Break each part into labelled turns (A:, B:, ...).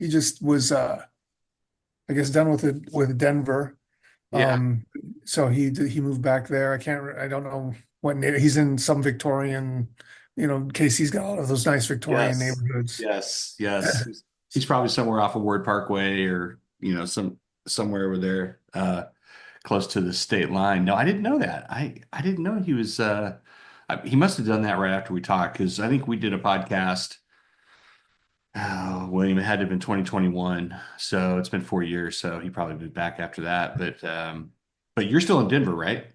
A: he just was I guess done with Denver.
B: Yeah.
A: Um, so he moved back there. I don't know what he's in some Victorian, Casey's got all of those nice Victorian
B: Yes.
A: neighborhoods.
B: Yes. Yes. He's probably somewhere off of Ward Parkway or, somewhere over there, close to the state line. No, I didn't know that. I didn't know he was, he must have done that right after we talked because I think we did a podcast. Oh, William, it had to have been 2021. So it's been 4 years. So he probably moved back after that. But you're still in Denver, right?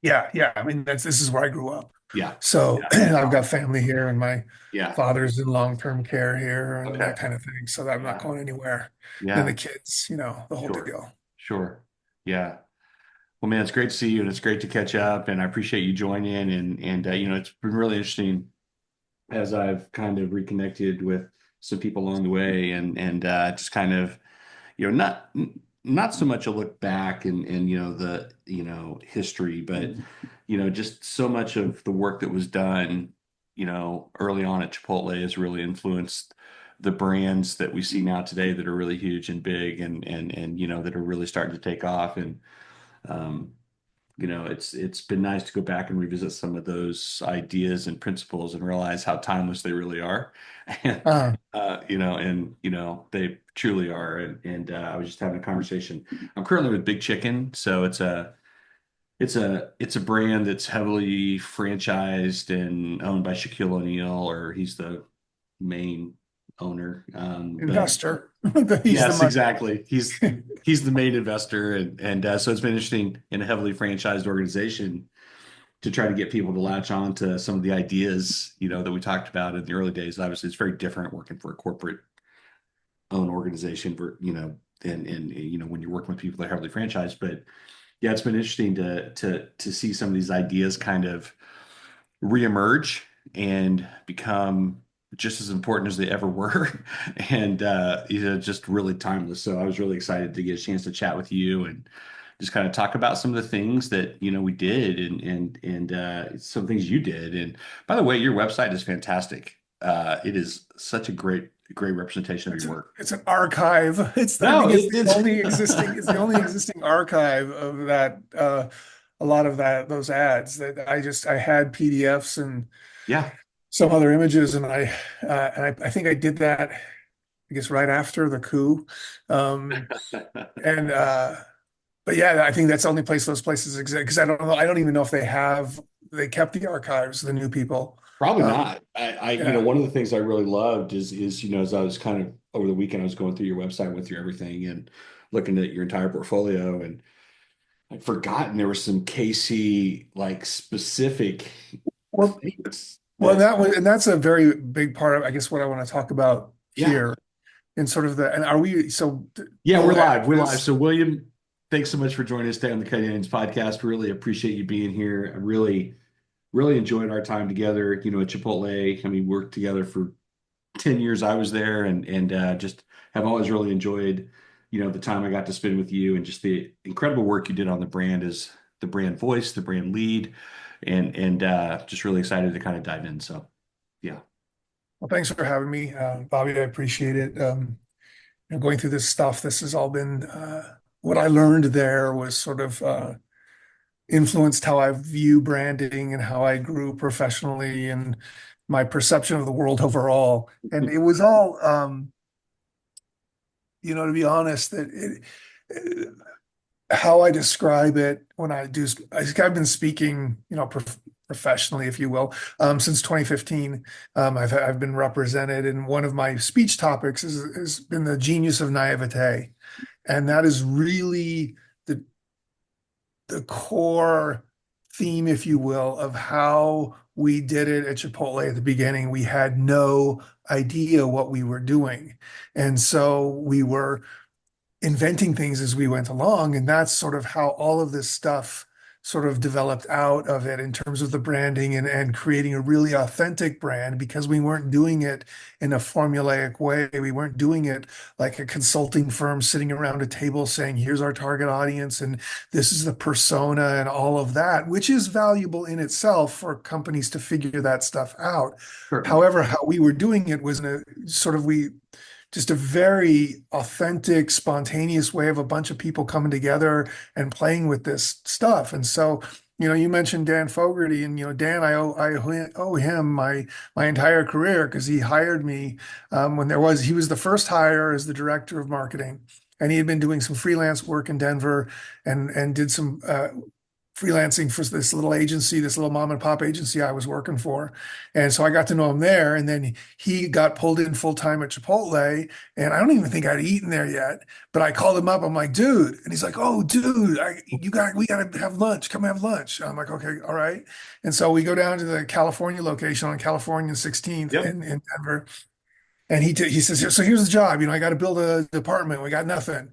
A: Yeah, yeah. I mean, this is where I grew up.
B: Yeah.
A: So
B: Yeah.
A: I've got family here, and my
B: Yeah.
A: father's in long-term care here, and
B: Okay.
A: that kind of thing. So I'm not
B: Yeah.
A: going anywhere. Then the
B: Yeah.
A: kids, the whole
B: Sure.
A: deal.
B: Sure. Yeah. Well, man, it's great to see you and it's great to catch up. And I appreciate you joining. And it's been really interesting as I've kind of reconnected with some people along the way and just kind of, not so much a look back and the, history, but, just so much of the work that was done, early on at Chipotle has really influenced the brands that we see now today that are really huge and big and that are really starting to take off. And, um, it's been nice to go back and revisit some of those ideas and principles and realize how timeless they really are. And
A: Uh,
B: they truly are. And I was just having a conversation. I'm currently with Big Chicken, so it's a brand that's heavily franchised and owned by Shaquille O'Neal, or he's the main owner. But
A: Investor. He's the
B: yes,
A: money.
B: exactly. He's the main investor, and so it's been interesting in a heavily franchised organization to try to get people to latch on to some of the ideas, that we talked about in the early days. Obviously, it's very different working for a corporate owned organization, and when you're working with people that are heavily franchised. But yeah, it's been interesting to see some of these ideas kind of reemerge and become just as important as they ever were and just really timeless. So I was really excited to get a chance to chat with you and just kind of talk about some of the things that we did and some things you did. And by the way, your website is fantastic. It is such a great representation of
A: It's
B: your
A: an
B: work.
A: it's an archive. I
B: No,
A: think it's
B: it's
A: the only existing archive of that a lot of those ads that I had PDFs and
B: yeah.
A: some other images, and I think I did that, I guess, right after the coup. Um and but yeah, I think that's the only place those places exist, because I don't even know if they kept the archives, the new people.
B: Probably
A: Um
B: not.
A: yeah.
B: One of the things I really loved is, as I was kind of over the weekend, I was going through your website, went through everything and looking at your entire portfolio, and I'd forgotten there were some KC like specific
A: Well,
B: things
A: well,
B: that,
A: that's a very big part of, I guess, what I want to talk about
B: yeah,
A: here, in sort of and are we, so
B: yeah, we're
A: we'll edit
B: live. We're live.
A: this.
B: So, William, thanks so much for joining us today on the Cutting Edge podcast. Really appreciate you being here. I really enjoyed our time together, at Chipotle. I mean, we worked together for 10 years I was there and just have always really enjoyed, the time I got to spend with you and just the incredible work you did on the brand as the brand voice, the brand lead, and just really excited to kind of dive in. So yeah.
A: Well, thanks for having me, Bobby. I appreciate it. Going through this stuff, this has all been what I learned there was sort of influenced how I view branding and how I grew professionally and my perception of the world overall. And it was all, to be honest, how I describe it when I've been speaking, professionally, if you will, since 2015. I've been represented, and one of my speech topics has been the genius of naivete, and that is really the the core theme, if you will, of how we did it at Chipotle at the beginning. We had no idea what we were doing, and so we were inventing things as we went along. And that's sort of how all of this stuff sort of developed out of it in terms of the branding and creating a really authentic brand, because we weren't doing it in a formulaic way. We weren't doing it like a consulting firm sitting around a table saying, here's our target audience and this is the persona and all of that, which is valuable in itself for companies to figure that stuff out.
B: Certainly.
A: However, how we were doing it was in a sort of, we just a very authentic, spontaneous way of a bunch of people coming together and playing with this stuff. And so, you mentioned Dan Fogarty, and Dan, I owe him my entire career because he hired me when he was the first hire as the director of marketing, and he had been doing some freelance work in Denver and did some freelancing for this little agency, this little mom and pop agency I was working for. And so I got to know him there. And then he got pulled in full time at Chipotle. And I don't even think I'd eaten there yet, but I called him up. I'm like, dude. And he's like, oh, dude, we got to have lunch. Come have lunch. And I'm like, okay, all right. And so we go down to the California location on California 16th
B: Yep.
A: in Denver. And he says, so here's the job. I got to build a department. We got nothing.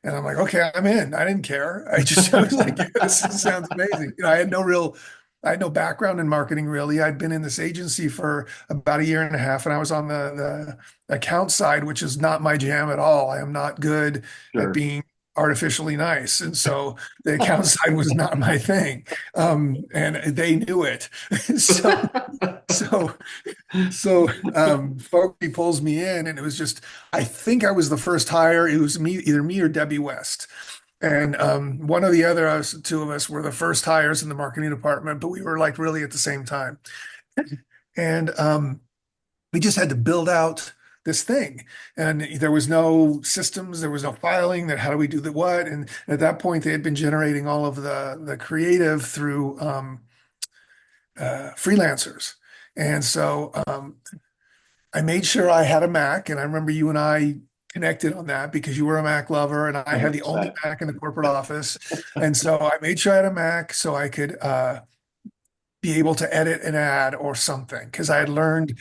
A: And I'm like, okay, I'm in. I didn't care. I was like, this sounds amazing. I had no background in marketing really. I'd been in this agency for about a year and a half, and I was on the account side, which is not my jam at all. I am not good at
B: Sure.
A: being artificially nice. And so the account side was not my thing. And they knew it. So, so Folky pulls me in, and it was just, I think I was the first hire. It was either me or Debbie West. And one of the other, two of us were the first hires in the marketing department, but we were like really at the same time. And we just had to build out this thing. And there was no systems, there was no filing that how do we do the what? And at that point, they had been generating all of the creative through freelancers. And so I made sure I had a Mac, and I remember you and I connected on that because you were a Mac lover, and I had the only
B: 100%.
A: Mac in the corporate office. And so I made sure I had a Mac so I could be able to edit an ad or something because I had learned,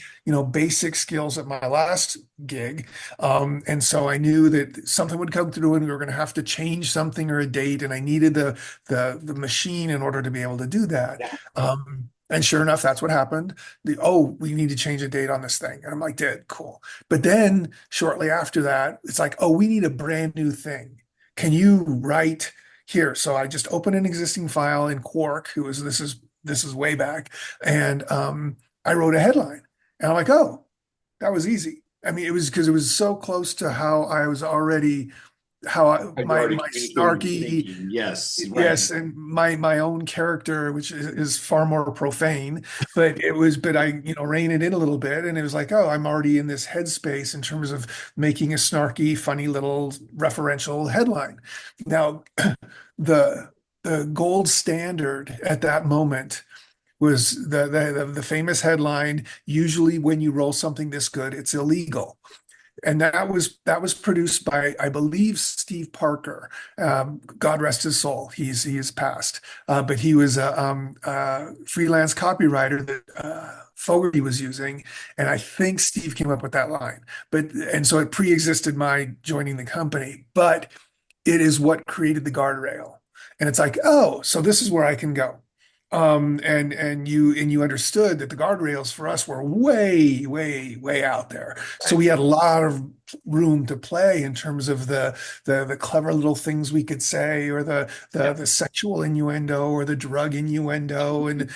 A: basic skills at my last gig. And so I knew that something would come through and we were going to have to change something or a date, and I needed the machine in order to be able to do that.
B: Yeah.
A: And sure enough, that's what happened. We need to change a date on this thing. And I'm like, did cool. But then shortly after that, it's like, oh, we need a brand new thing. Can you write here? So I just opened an existing file in Quark, this is way back. And I wrote a headline. And I'm like, oh, that was easy. I mean, it was because it was so close to how I was already,
B: I've
A: my
B: already communicated your
A: snarky,
B: thinking. Yes, right.
A: yes, and my own character, which is far more profane, but I, rein it in a little bit. And it was like, oh, I'm already in this headspace in terms of making a snarky, funny little referential headline. Now, the the gold standard at that moment was the famous headline, usually when you roll something this good, it's illegal. And that was produced by, I believe, Steve Parker. God rest his soul. He is passed, but he was a freelance copywriter that Fogarty was using, and I think Steve came up with that line. And so it pre-existed my joining the company, but it is what created the guardrail. And it's like, oh, so this is where I can go. And you understood that the guardrails for us were way, way, way out there. So we had a lot of room to play in terms of the clever little things we could say, or the sexual innuendo, or the drug innuendo, and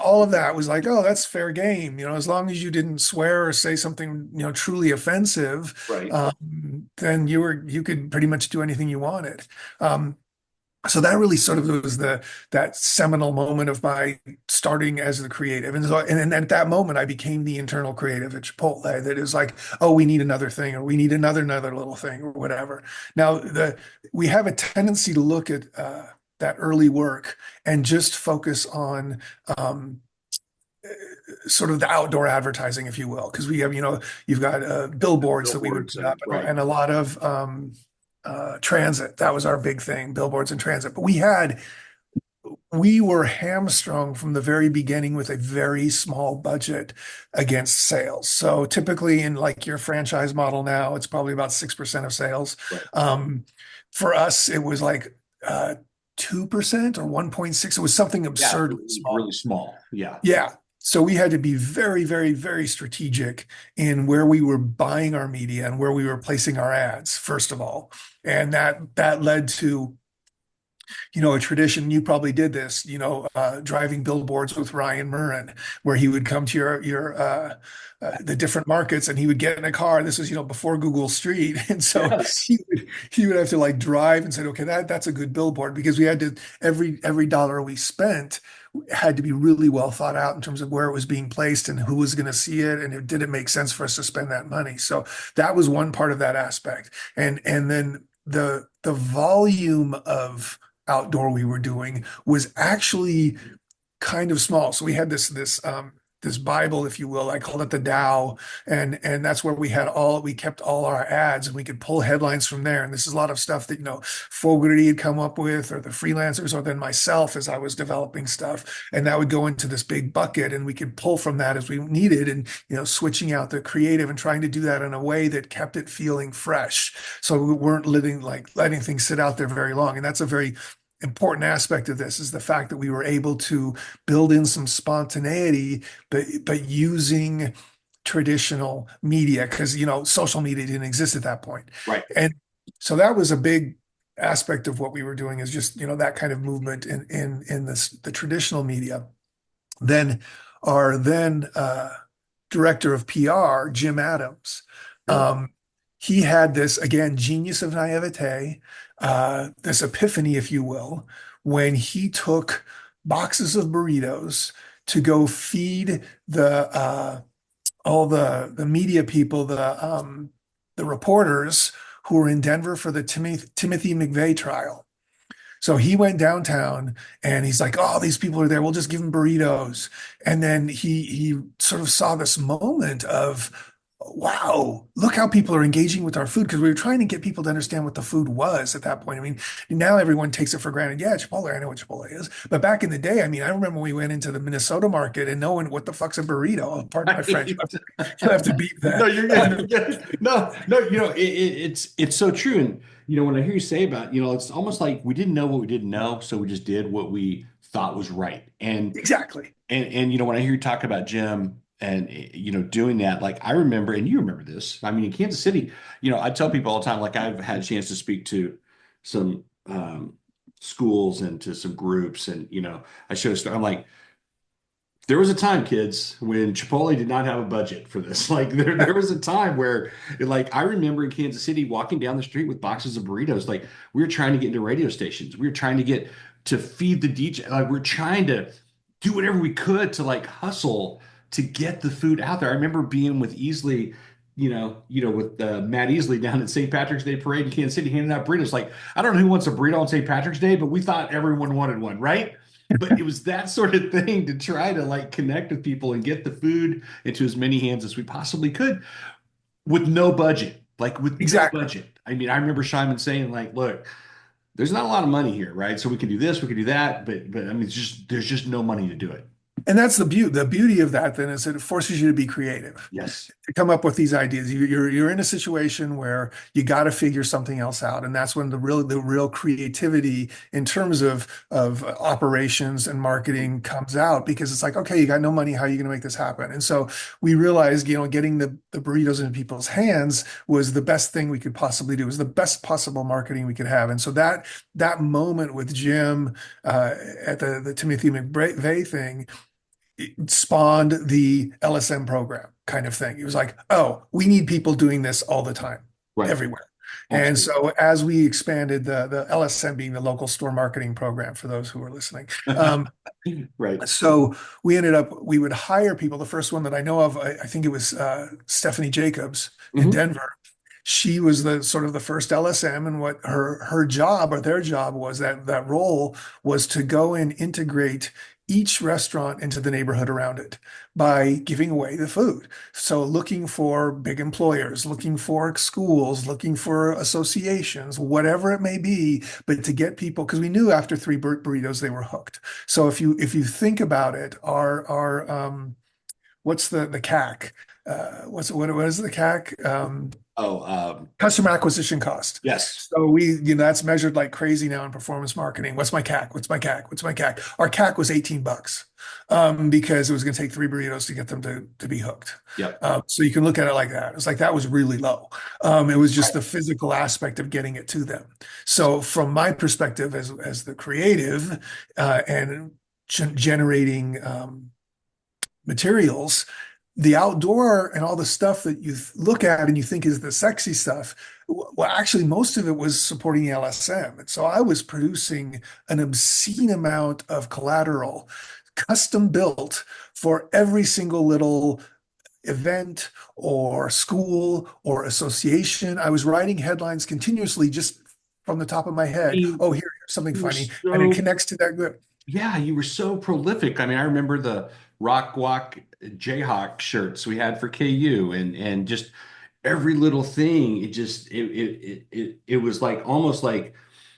A: all of that was like, oh, that's fair game. As long as you didn't swear or say something truly offensive,
B: Right.
A: then you could pretty much do anything you wanted. So that really sort of was that seminal moment of my starting as the creative. And then at that moment I became the internal creative at Chipotle. That is like, oh, we need another thing, or we need another little thing, or whatever. Now we have a tendency to look at that early work and just focus on sort of the outdoor advertising, if you will, because we have, you've got billboards that we would
B: Billboards
A: put up,
B: and right.
A: and a lot of transit. That was our big thing, billboards and transit. But we were hamstrung from the very beginning with a very small budget against sales. So typically in like your franchise model now, it's probably about 6% of sales.
B: Right.
A: For us, it was like 2% or 1.6. It was something absurdly small.
B: Really small. Yeah.
A: Yeah. So we had to be very, very, very strategic in where we were buying our media and where we were placing our ads, first of all. And that led to A tradition, you probably did this, driving billboards with Ryan Murren, where he would come to the different markets and he would get in a car. This was, before Google Street. And so
B: Yes.
A: he would have to like drive and say, okay, that's a good billboard because we had to, every dollar we spent had to be really well thought out in terms of where it was being placed and who was going to see it. And did it make sense for us to spend that money? So that was one part of that aspect. And then the volume of outdoor we were doing was actually kind of small. So we had this Bible, if you will. I called it the Tao, and that's where we kept all our ads, and we could pull headlines from there. And this is a lot of stuff that Fogarty had come up with, or the freelancers, or then myself as I was developing stuff, and that would go into this big bucket, and we could pull from that as we needed, and switching out the creative and trying to do that in a way that kept it feeling fresh. So we weren't letting things sit out there very long, and that's a very important aspect of this is the fact that we were able to build in some spontaneity, but using traditional media because social media didn't exist at that point.
B: Right.
A: And so that was a big aspect of what we were doing is just that kind of movement in the traditional media. Then our director of PR, Jim Adams,
B: Yeah.
A: he had this again genius of naivete, this epiphany, if you will, when he took boxes of burritos to go feed all the media people, the reporters who were in Denver for the Timothy McVeigh trial. So he went downtown and he's like, "Oh, these people are there. We'll just give them burritos." And then he sort of saw this moment of, wow, look how people are engaging with our food because we were trying to get people to understand what the food was at that point. I mean, now everyone takes it for granted. Yeah, Chipotle, I know what Chipotle is. But back in the day, I mean, I remember we went into the Minnesota market and knowing what the fuck's a burrito. Oh, pardon my French. You'll have to beat
B: No,
A: that.
B: you're good. You're good. No, no, it's so true. And when I hear you say about, it's almost like we didn't know what we didn't know, so we just did what we thought was right.
A: Exactly.
B: And when I hear you talk about Jim and doing that, like I remember, and you remember this. I mean, in Kansas City, I tell people all the time, like I've had a chance to speak to some schools and to some groups, and I show stuff. I'm like, there was a time, kids, when Chipotle did not have a budget for this. Like there was a time where, like, I remember in Kansas City walking down the street with boxes of burritos. Like we were trying to get into radio stations. We were trying to get to feed the DJ. Like we're trying to do whatever we could to like hustle to get the food out there. I remember being with Easley, with Matt Easley down at St. Patrick's Day Parade in Kansas City, handing out burritos. Like I don't know who wants a burrito on St. Patrick's Day, but we thought everyone wanted one, right? But it was that sort of thing to try to like connect with people and get the food into as many hands as we possibly could with no budget. Like with no
A: Exactly.
B: budget. I mean, I remember Simon saying, like, look, there's not a lot of money here, right? So we can do this, we can do that, but I mean, there's just no money to do it.
A: And that's the beauty. The beauty of that then is that it forces you to be creative,
B: Yes.
A: to come up with these ideas. You're in a situation where you got to figure something else out, and that's when the real creativity in terms of operations and marketing comes out because it's like, okay, you got no money, how are you going to make this happen? And so we realized, getting the burritos into people's hands was the best thing we could possibly do. It was the best possible marketing we could have. And so that moment with Jim at the Timothy McVeigh thing it spawned the LSM program kind of thing. It was like, oh, we need people doing this all the time,
B: Right.
A: everywhere. And
B: Absolutely.
A: so as we expanded the LSM being the local store marketing program for those who are listening.
B: Right.
A: So we would hire people. The first one that I know of, I think it was Stephanie Jacobs in
B: Hmm.
A: Denver. She was the sort of the first LSM, and what her job or their job was that role was to go and integrate each restaurant into the neighborhood around it by giving away the food. So looking for big employers, looking for schools, looking for associations, whatever it may be, but to get people, because we knew after three burritos they were hooked. So if you think about it, our what's the CAC? What is the CAC?
B: Oh,
A: Customer acquisition cost.
B: yes.
A: So that's measured like crazy now in performance marketing. What's my CAC? What's my CAC? What's my CAC? Our CAC was $18, because it was going to take 3 burritos to get them to be hooked.
B: Yep.
A: So you can look at it like that. It's like that was really low. It was just
B: Right.
A: the physical aspect of getting it to them. So from my perspective as the creative, and generating, materials, the outdoor and all the stuff that you look at and you think is the sexy stuff, well, actually, most of it was supporting the LSM. And so I was producing an obscene amount of collateral, custom built for every single little event or school or association. I was writing headlines continuously just from the top of my head.
B: You,
A: Oh, here's something
B: you were
A: funny. And it
B: so
A: connects to that good.
B: Yeah, you were so prolific. I mean, I remember the Rock Walk Jayhawk shirts we had for KU, and just every little thing. It was like almost like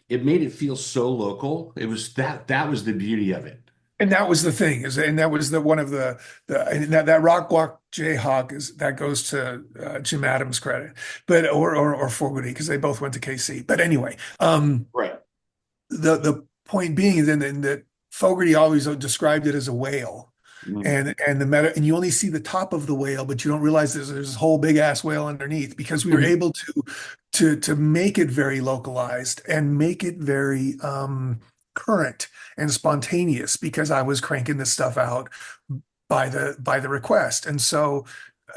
B: it made it feel so local. It was that was the beauty of it.
A: And that was the thing and that was the one of the and that Rock Walk Jayhawk is that goes to Jim Adams credit, but or Fogarty because they both went to KC. But anyway,
B: Right.
A: the point being is then that Fogarty always described it as a whale.
B: Mm.
A: And the meta, and you only see the top of the whale, but you don't realize there's this whole big ass whale underneath because we were able to make it very localized and make it very current and spontaneous because I was cranking this stuff out by the request. And so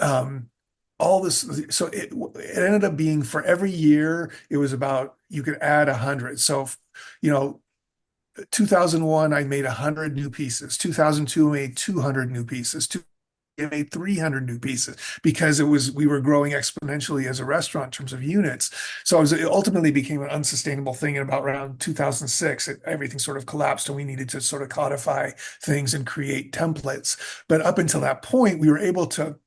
A: all this, so it ended up being for every year, it was about you could add 100. So, you know, 2001, I made 100 new pieces. 2002, I made 200 new pieces. I made 300 new pieces because we were growing exponentially as a restaurant in terms of units. So it ultimately became an unsustainable thing in about around 2006. Everything sort of collapsed and we needed to sort of codify things and create templates. But up until that point, we were able to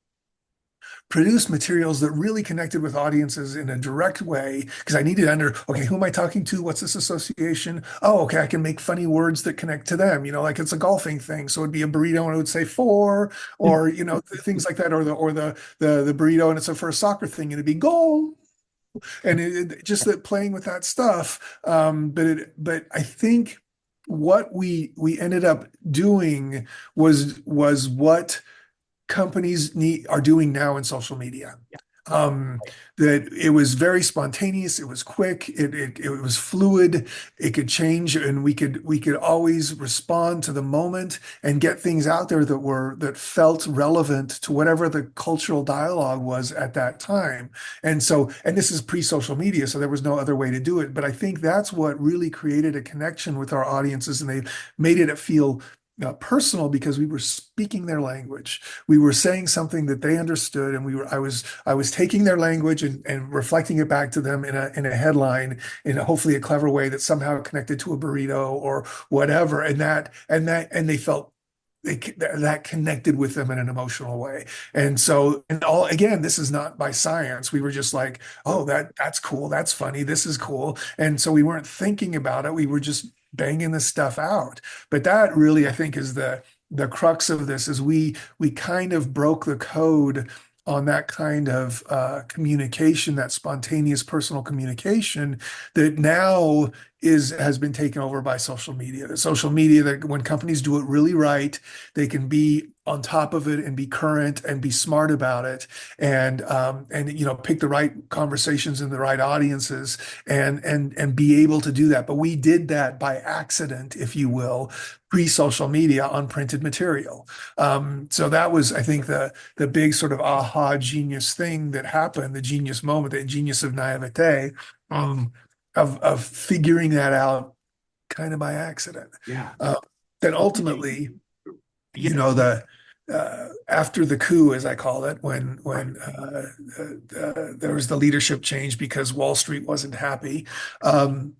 A: produce materials that really connected with audiences in a direct way because I needed okay, who am I talking to? What's this association? Oh, okay, I can make funny words that connect to them, like it's a golfing thing. So it'd be a burrito and it would say four, or things like that, or the burrito and it's a for a soccer thing and it'd be goal. And just that playing with that stuff. But I think what we ended up doing was what companies are doing now in social media. That it was very spontaneous, it was quick, it was fluid, it could change, and we could always respond to the moment and get things out there that felt relevant to whatever the cultural dialogue was at that time. And this is pre-social media, so there was no other way to do it. But I think that's what really created a connection with our audiences, and they made it feel personal because we were speaking their language. We were saying something that they understood, and I was taking their language and reflecting it back to them in a headline in hopefully a clever way that somehow connected to a burrito or whatever, and they felt that connected with them in an emotional way. And so, and all again, this is not by science. We were just like, oh, that's cool, that's funny, this is cool. And so we weren't thinking about it. We were just banging this stuff out. But that really, I think, is the crux of this is we kind of broke the code on that kind of communication, that spontaneous personal communication that now has been taken over by social media. The social media that when companies do it really right, they can be on top of it and be current and be smart about it and pick the right conversations and the right audiences and be able to do that. But we did that by accident, if you will, pre-social media on printed material. So that was, I think, the big sort of aha genius thing that happened, the genius moment, the genius of naivete, of figuring that out kind of by accident.
B: Yeah.
A: Uh, then ultimately,
B: Yeah.
A: the after the coup, as I call it, when there was the leadership change because Wall Street wasn't happy. Um,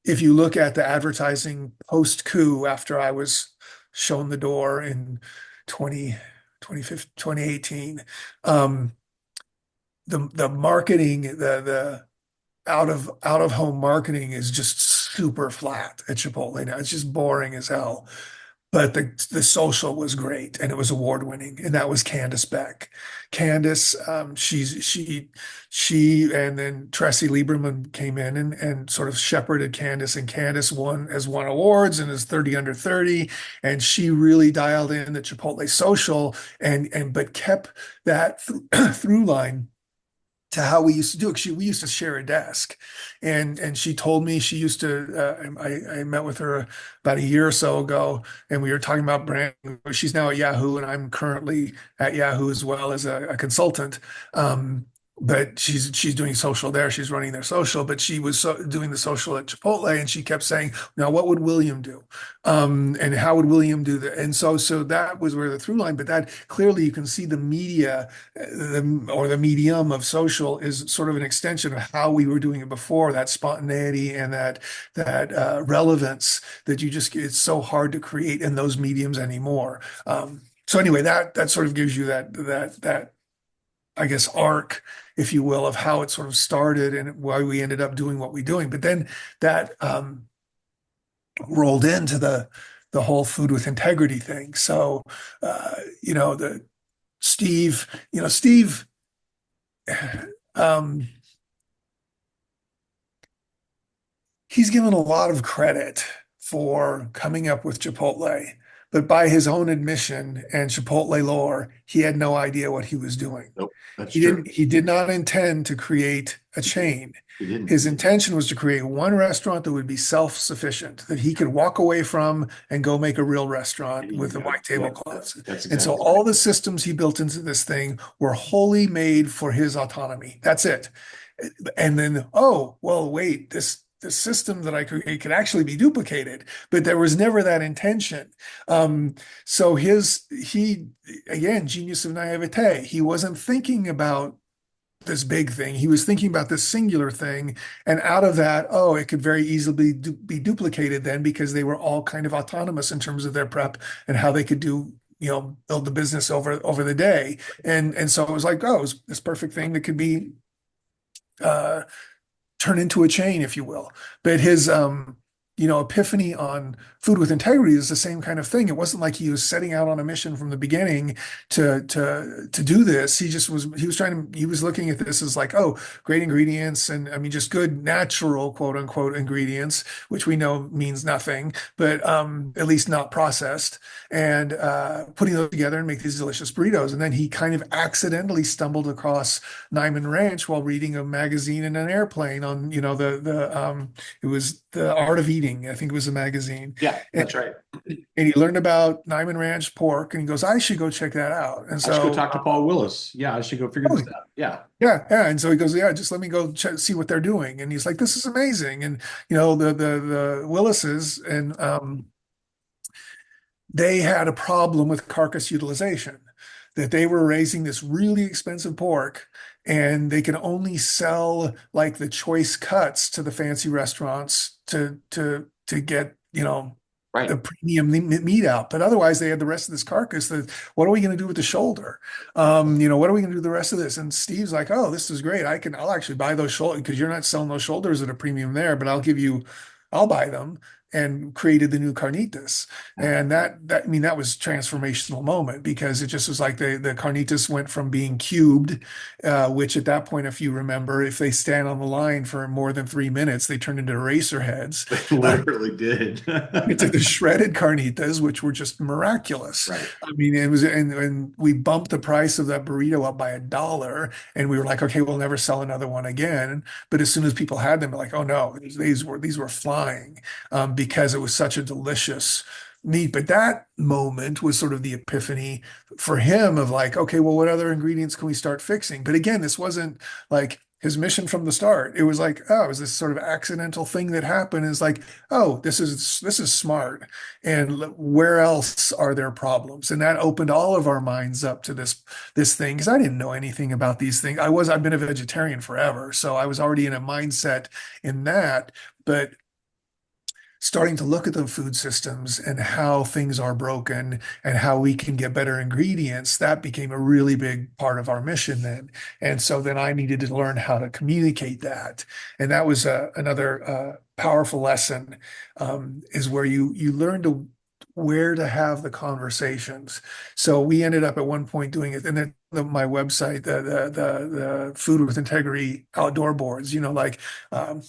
A: if you look at the advertising post coup after I was shown the door in 2018, the marketing, the out of home marketing is just super flat at Chipotle now. It's just boring as hell. but the social was great and it was award winning, and that was Candace Beck. Candace, she and then Tressie Lieberman came in and sort of shepherded Candace, and Candace won awards and is 30 under 30, and she really dialed in the Chipotle social and but kept that through line to how we used to do it. We used to share a desk, and she told me she used to. I met with her about a year or so ago, and we were talking about brand. She's now at Yahoo, and I'm currently at Yahoo as well as a consultant. But she's doing social there. She's running their social, but she was doing the social at Chipotle, and she kept saying, "Now, what would William do? And how would William do that?" And so that was where the through line. But that clearly you can see the media or the medium of social is sort of an extension of how we were doing it before, that spontaneity and that relevance that you just, it's so hard to create in those mediums anymore. So anyway, that sort of gives you that I guess arc, if you will, of how it sort of started and why we ended up doing what we're doing. But then that rolled into the whole food with integrity thing. So the Steve, um, he's given a lot of credit for coming up with Chipotle, but by his own admission and Chipotle lore, he had no idea what he was doing.
B: Nope, that's
A: He
B: true.
A: didn't, he did not intend to create a chain.
B: He didn't.
A: His intention was to create one restaurant that would be self-sufficient, that he could walk away from and go make a real restaurant
B: There you
A: with the
B: go.
A: white
B: Yeah,
A: tablecloths.
B: that's
A: And so
B: exactly
A: all the systems he built into this thing were wholly made for his autonomy. That's it. And then, oh, well, wait, this system that I create could actually be duplicated, but there was never that intention. So he again, genius of naivete. He wasn't thinking about this big thing. He was thinking about this singular thing. And out of that, oh, it could very easily be duplicated then, because they were all kind of autonomous in terms of their prep and how they could build the business over the day. And so it was like, oh, it was this perfect thing that could be uh, turn into a chain, if you will. But his epiphany on food with integrity is the same kind of thing. It wasn't like he was setting out on a mission from the beginning to do this. He was looking at this as like, oh, great ingredients, and I mean just good natural quote unquote ingredients, which we know means nothing, but at least not processed, and putting those together and make these delicious burritos. And then he kind of accidentally stumbled across Nyman Ranch while reading a magazine in an airplane on, it was The Art of Eating, I think it was a magazine.
B: Yeah,
A: And,
B: that's right.
A: and he learned about Nyman Ranch pork, and he goes, I should go check that out. And
B: I should go
A: so,
B: talk to Paul Willis. Yeah, I should go figure
A: oh,
B: this out. Yeah.
A: yeah, yeah. And so he goes, yeah, just let me go see what they're doing. And he's like, this is amazing. And, the Willises, and they had a problem with carcass utilization, that they were raising this really expensive pork and they could only sell like the choice cuts to the fancy restaurants to get,
B: Right.
A: the premium meat out. But otherwise they had the rest of this carcass that, what are we going to do with the shoulder? What are we going to do with the rest of this? And Steve's like, oh, this is great. I'll actually buy those shoulders, because you're not selling those shoulders at a premium there, but I'll buy them, and created the new carnitas. And that was transformational moment, because it just was like the carnitas went from being cubed, which at that point, if you remember, if they stand on the line for more than 3 minutes, they turn into eraser heads.
B: They literally did.
A: Into the shredded carnitas, which were just miraculous.
B: Right.
A: I mean, it was, and we bumped the price of that burrito up by $1, and we were like, okay, we'll never sell another one again. But as soon as people had them, like, oh no, these were flying, because it was such a delicious meat. But that moment was sort of the epiphany for him of like, okay, well, what other ingredients can we start fixing? But again, this wasn't like his mission from the start. It was like, oh, it was this sort of accidental thing that happened. It's like, oh, this is smart. And where else are there problems? And that opened all of our minds up to this thing, because I didn't know anything about these things. I've been a vegetarian forever, so I was already in a mindset in that. But starting to look at the food systems and how things are broken and how we can get better ingredients, that became a really big part of our mission then. And so then I needed to learn how to communicate that. And that was another powerful lesson, is where you learn to where to have the conversations. So we ended up at one point doing it, and then my website, the Food with Integrity outdoor boards, like um,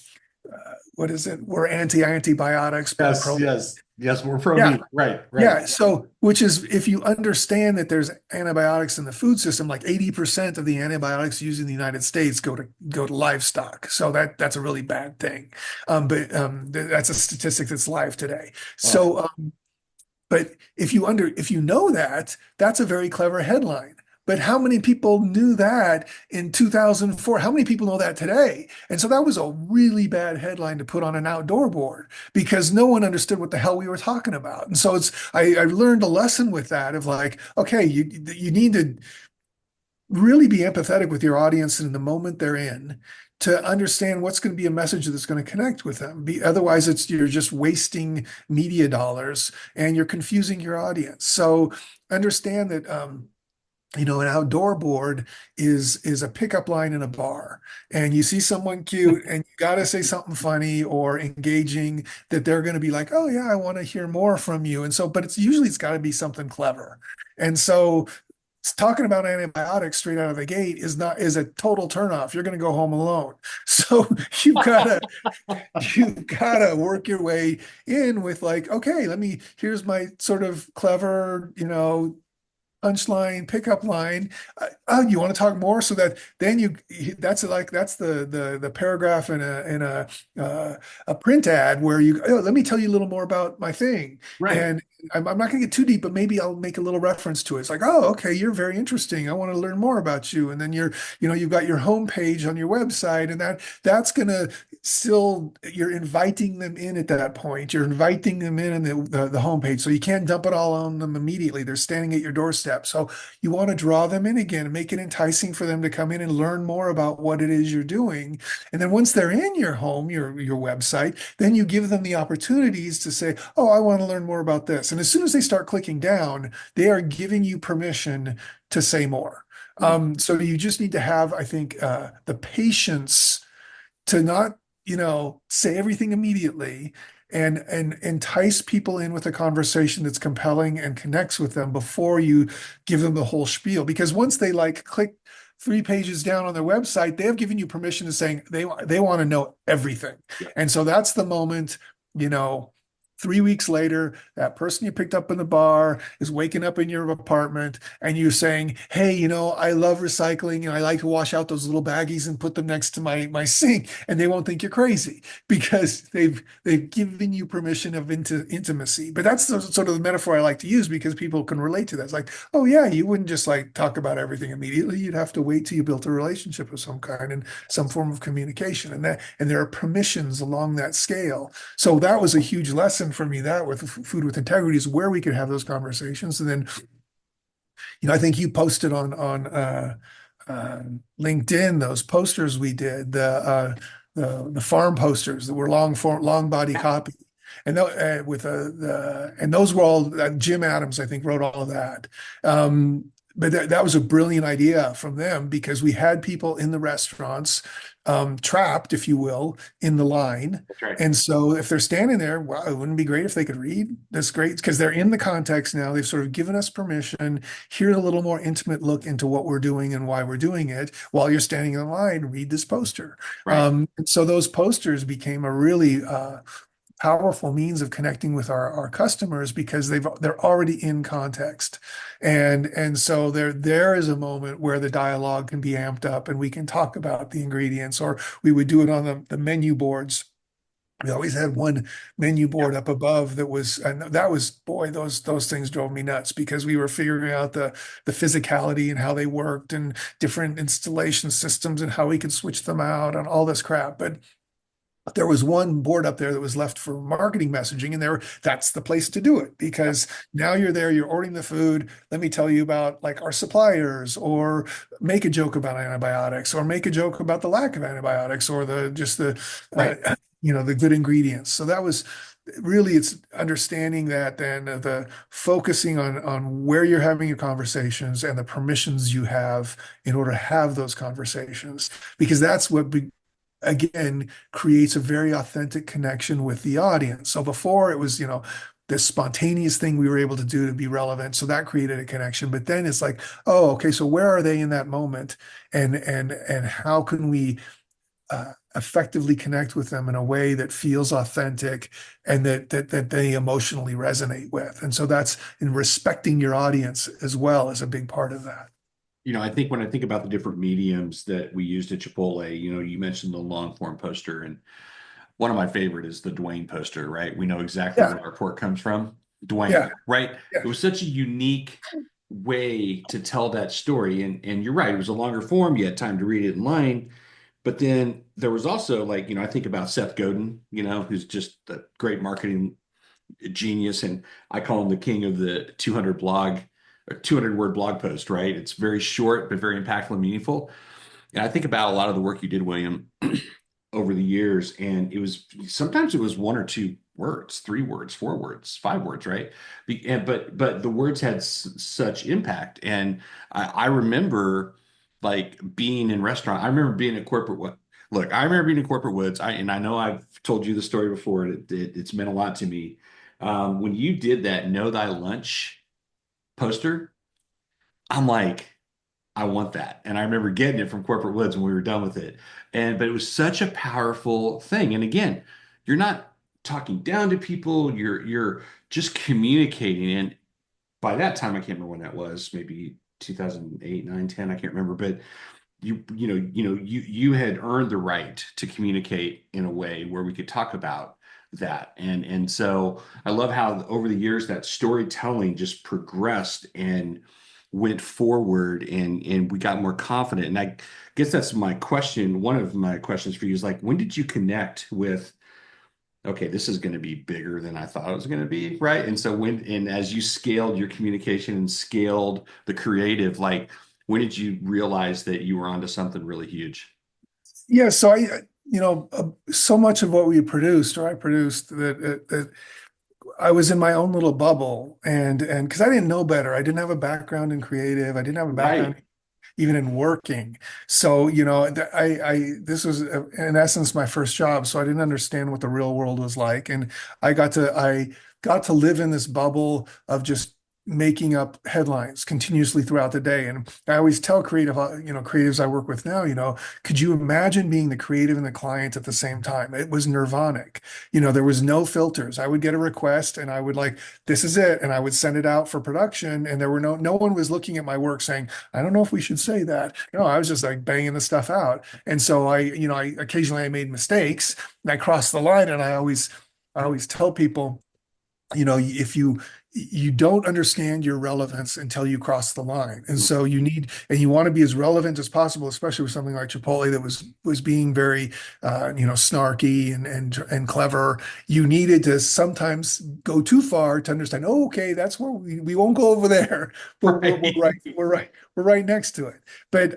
A: what is it? We're antibiotics, but
B: Yes,
A: pro.
B: yes, yes. We're pro
A: Yeah,
B: meat. Right, right.
A: yeah. So, which is if you understand that there's antibiotics in the food system, like 80% of the antibiotics used in the United States go to livestock. So that's a really bad thing. But that's a statistic that's live today.
B: Oh,
A: So, but if you know that, that's a very clever headline. But how many people knew that in 2004? How many people know that today? And so that was a really bad headline to put on an outdoor board because no one understood what the hell we were talking about. And so I learned a lesson with that of like, okay, you need to really be empathetic with your audience in the moment they're in to understand what's going to be a message that's going to connect with them. Otherwise, you're just wasting media dollars and you're confusing your audience. So understand that an outdoor board is a pickup line in a bar, and you see someone cute, and you got to say something funny or engaging that they're going to be like, "Oh yeah, I want to hear more from you." And so, but it's got to be something clever. And so talking about antibiotics straight out of the gate is a total turnoff. You're going to go home alone. So you've got to you've got to work your way in with like, okay, here's my sort of clever, punchline, pickup line. Oh, you want to talk more? So that then that's the paragraph in a print ad where let me tell you a little more about my thing.
B: right.
A: And I'm not going to get too deep, but maybe I'll make a little reference to it. It's like, oh, okay, you're very interesting. I want to learn more about you. And then you've got your homepage on your website, and that's going to still, you're inviting them in at that point. You're inviting them in the homepage. So you can't dump it all on them immediately. They're standing at your doorstep. So you want to draw them in again and make it enticing for them to come in and learn more about what it is you're doing. And then once they're in your home, your website, then you give them the opportunities to say, oh, I want to learn more about this. And as soon as they start clicking down, they are giving you permission to say more. So you just need to have, I think, the patience to not, say everything immediately and entice people in with a conversation that's compelling and connects with them before you give them the whole spiel. Because once they like click 3 pages down on their website, they have given you permission to saying they want to know everything.
B: Yeah.
A: And so that's the moment, you know, 3 weeks later, that person you picked up in the bar is waking up in your apartment and you're saying, hey, I love recycling and I like to wash out those little baggies and put them next to my sink. And they won't think you're crazy because they've given you permission of intimacy. But that's sort of the metaphor I like to use because people can relate to that. It's like, oh yeah, you wouldn't just like talk about everything immediately. You'd have to wait till you built a relationship of some kind and some form of communication. And there are permissions along that scale. So that was a huge lesson for me, that with Food with Integrity, is where we could have those conversations. And then, I think you posted on LinkedIn those posters we did, the farm posters that were long body copy. And and those were all Jim Adams, I think, wrote all of that. But that was a brilliant idea from them because we had people in the restaurants trapped, if you will, in the line.
B: That's right.
A: And so if they're standing there, wow, it wouldn't be great if they could read. That's great because they're in the context now. They've sort of given us permission. Here's a little more intimate look into what we're doing and why we're doing it. While you're standing in line, read this poster.
B: Right.
A: And so those posters became a really powerful means of connecting with our customers because they're already in context. And so there is a moment where the dialogue can be amped up and we can talk about the ingredients, or we would do it on the menu boards. We always had one menu board up above and that was, boy, those things drove me nuts because we were figuring out the physicality and how they worked and different installation systems and how we could switch them out and all this crap. But there was one board up there that was left for marketing messaging, and that's the place to do it because now you're there, you're ordering the food. Let me tell you about like our suppliers, or make a joke about antibiotics, or make a joke about the lack of antibiotics, or
B: Right.
A: the good ingredients. So that was really, it's understanding that then the focusing on where you're having your conversations and the permissions you have in order to have those conversations, because that's what again creates a very authentic connection with the audience. So before it was, this spontaneous thing we were able to do to be relevant. So that created a connection. But then it's like, oh, okay, so where are they in that moment? And how can we effectively connect with them in a way that feels authentic and that they emotionally resonate with? And so that's in respecting your audience as well as a big part of that.
B: I think when I think about the different mediums that we used at Chipotle, you mentioned the long form poster, and one of my favorite is the Dwayne poster, right? We know exactly
A: Yeah,
B: where our pork comes from. Dwayne,
A: yeah,
B: right?
A: yeah.
B: It was such a unique way to tell that story. And you're right, it was a longer form. You had time to read it in line. But then there was also like, I think about Seth Godin, who's just a great marketing genius. And I call him the king of the 200 blog or 200 word blog post, right? It's very short, but very impactful and meaningful. And I think about a lot of the work you did, William, over the years, and sometimes it was one or two words, 3 words, 4 words, 5 words, right? But the words had such impact, and I remember like being in restaurant. I remember being in corporate. Look, I remember being in corporate woods. And I know I've told you the story before. It's meant a lot to me. When you did that "Know Thy Lunch" poster, I'm like, I want that. And I remember getting it from Corporate Woods when we were done with it. But it was such a powerful thing. And again, you're not talking down to people, you're just communicating. And by that time, I can't remember when that was, maybe 2008, 9, 10, I can't remember, but you had earned the right to communicate in a way where we could talk about that. And so I love how over the years that storytelling just progressed and went forward, and we got more confident. And I guess that's my question. One of my questions for you is like, when did you connect with, okay, this is going to be bigger than I thought it was going to be, right? And so as you scaled your communication and scaled the creative, like, when did you realize that you were onto something really huge?
A: Yeah, so so much of what we produced, or I produced, that I was in my own little bubble, and because I didn't know better, I didn't have a background in creative, I didn't have a background
B: Right.
A: even in working. So, this was in essence my first job, so I didn't understand what the real world was like, and I got to live in this bubble of just making up headlines continuously throughout the day. And I always tell creatives I work with now, could you imagine being the creative and the client at the same time? It was nirvanic. There was no filters. I would get a request and I would like, this is it. And I would send it out for production. And there were no one was looking at my work saying, I don't know if we should say that. No, I was just like banging the stuff out. And so I occasionally I made mistakes and I crossed the line. And I always tell people, if you don't understand your relevance until you cross the line. And so you want to be as relevant as possible, especially with something like Chipotle that was being very snarky and clever. You needed to sometimes go too far to understand, oh, okay, that's where we won't go over there. We're
B: Right.
A: right, we're right next to it. But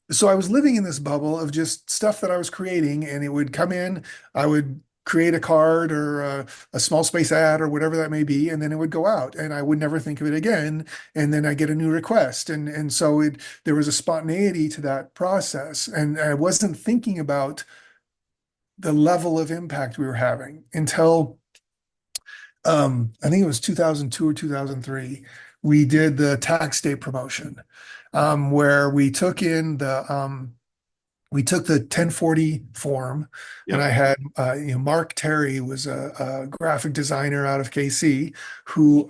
A: so I was living in this bubble of just stuff that I was creating, and it would come in, I would create a card or a small space ad or whatever that may be, and then it would go out, and I would never think of it again. And then I get a new request, and so there was a spontaneity to that process, and I wasn't thinking about the level of impact we were having until I think it was 2002 or 2003. We did the tax day promotion, where we took the 1040 form, and I
B: Yep.
A: had Mark Terry was a graphic designer out of KC who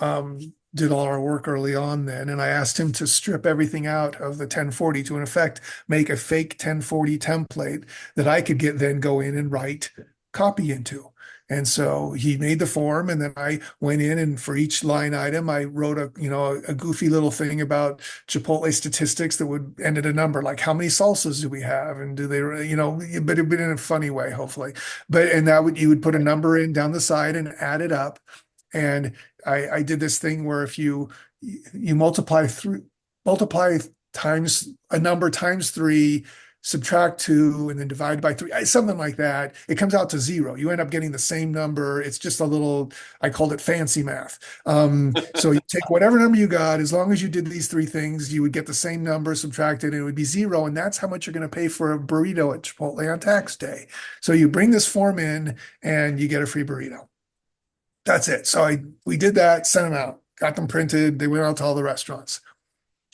A: did all our work early on then, and I asked him to strip everything out of the 1040 to in effect make a fake 1040 template that I could then go in and write copy into. And so he made the form, and then I went in, and for each line item, I wrote a goofy little thing about Chipotle statistics that would end at a number, like how many salsas do we have, and do they, but it'd been in a funny way, hopefully. And you would put a number in down the side and add it up. And I did this thing where if you multiply times a number times three, subtract two, and then divide by three, something like that, it comes out to zero. You end up getting the same number. It's just a little, I called it fancy math. So you take whatever number you got, as long as you did these three things, you would get the same number subtracted, and it would be zero. And that's how much you're going to pay for a burrito at Chipotle on tax day. So you bring this form in and you get a free burrito. that's it. So we did that, sent them out, got them printed. They went out to all the restaurants.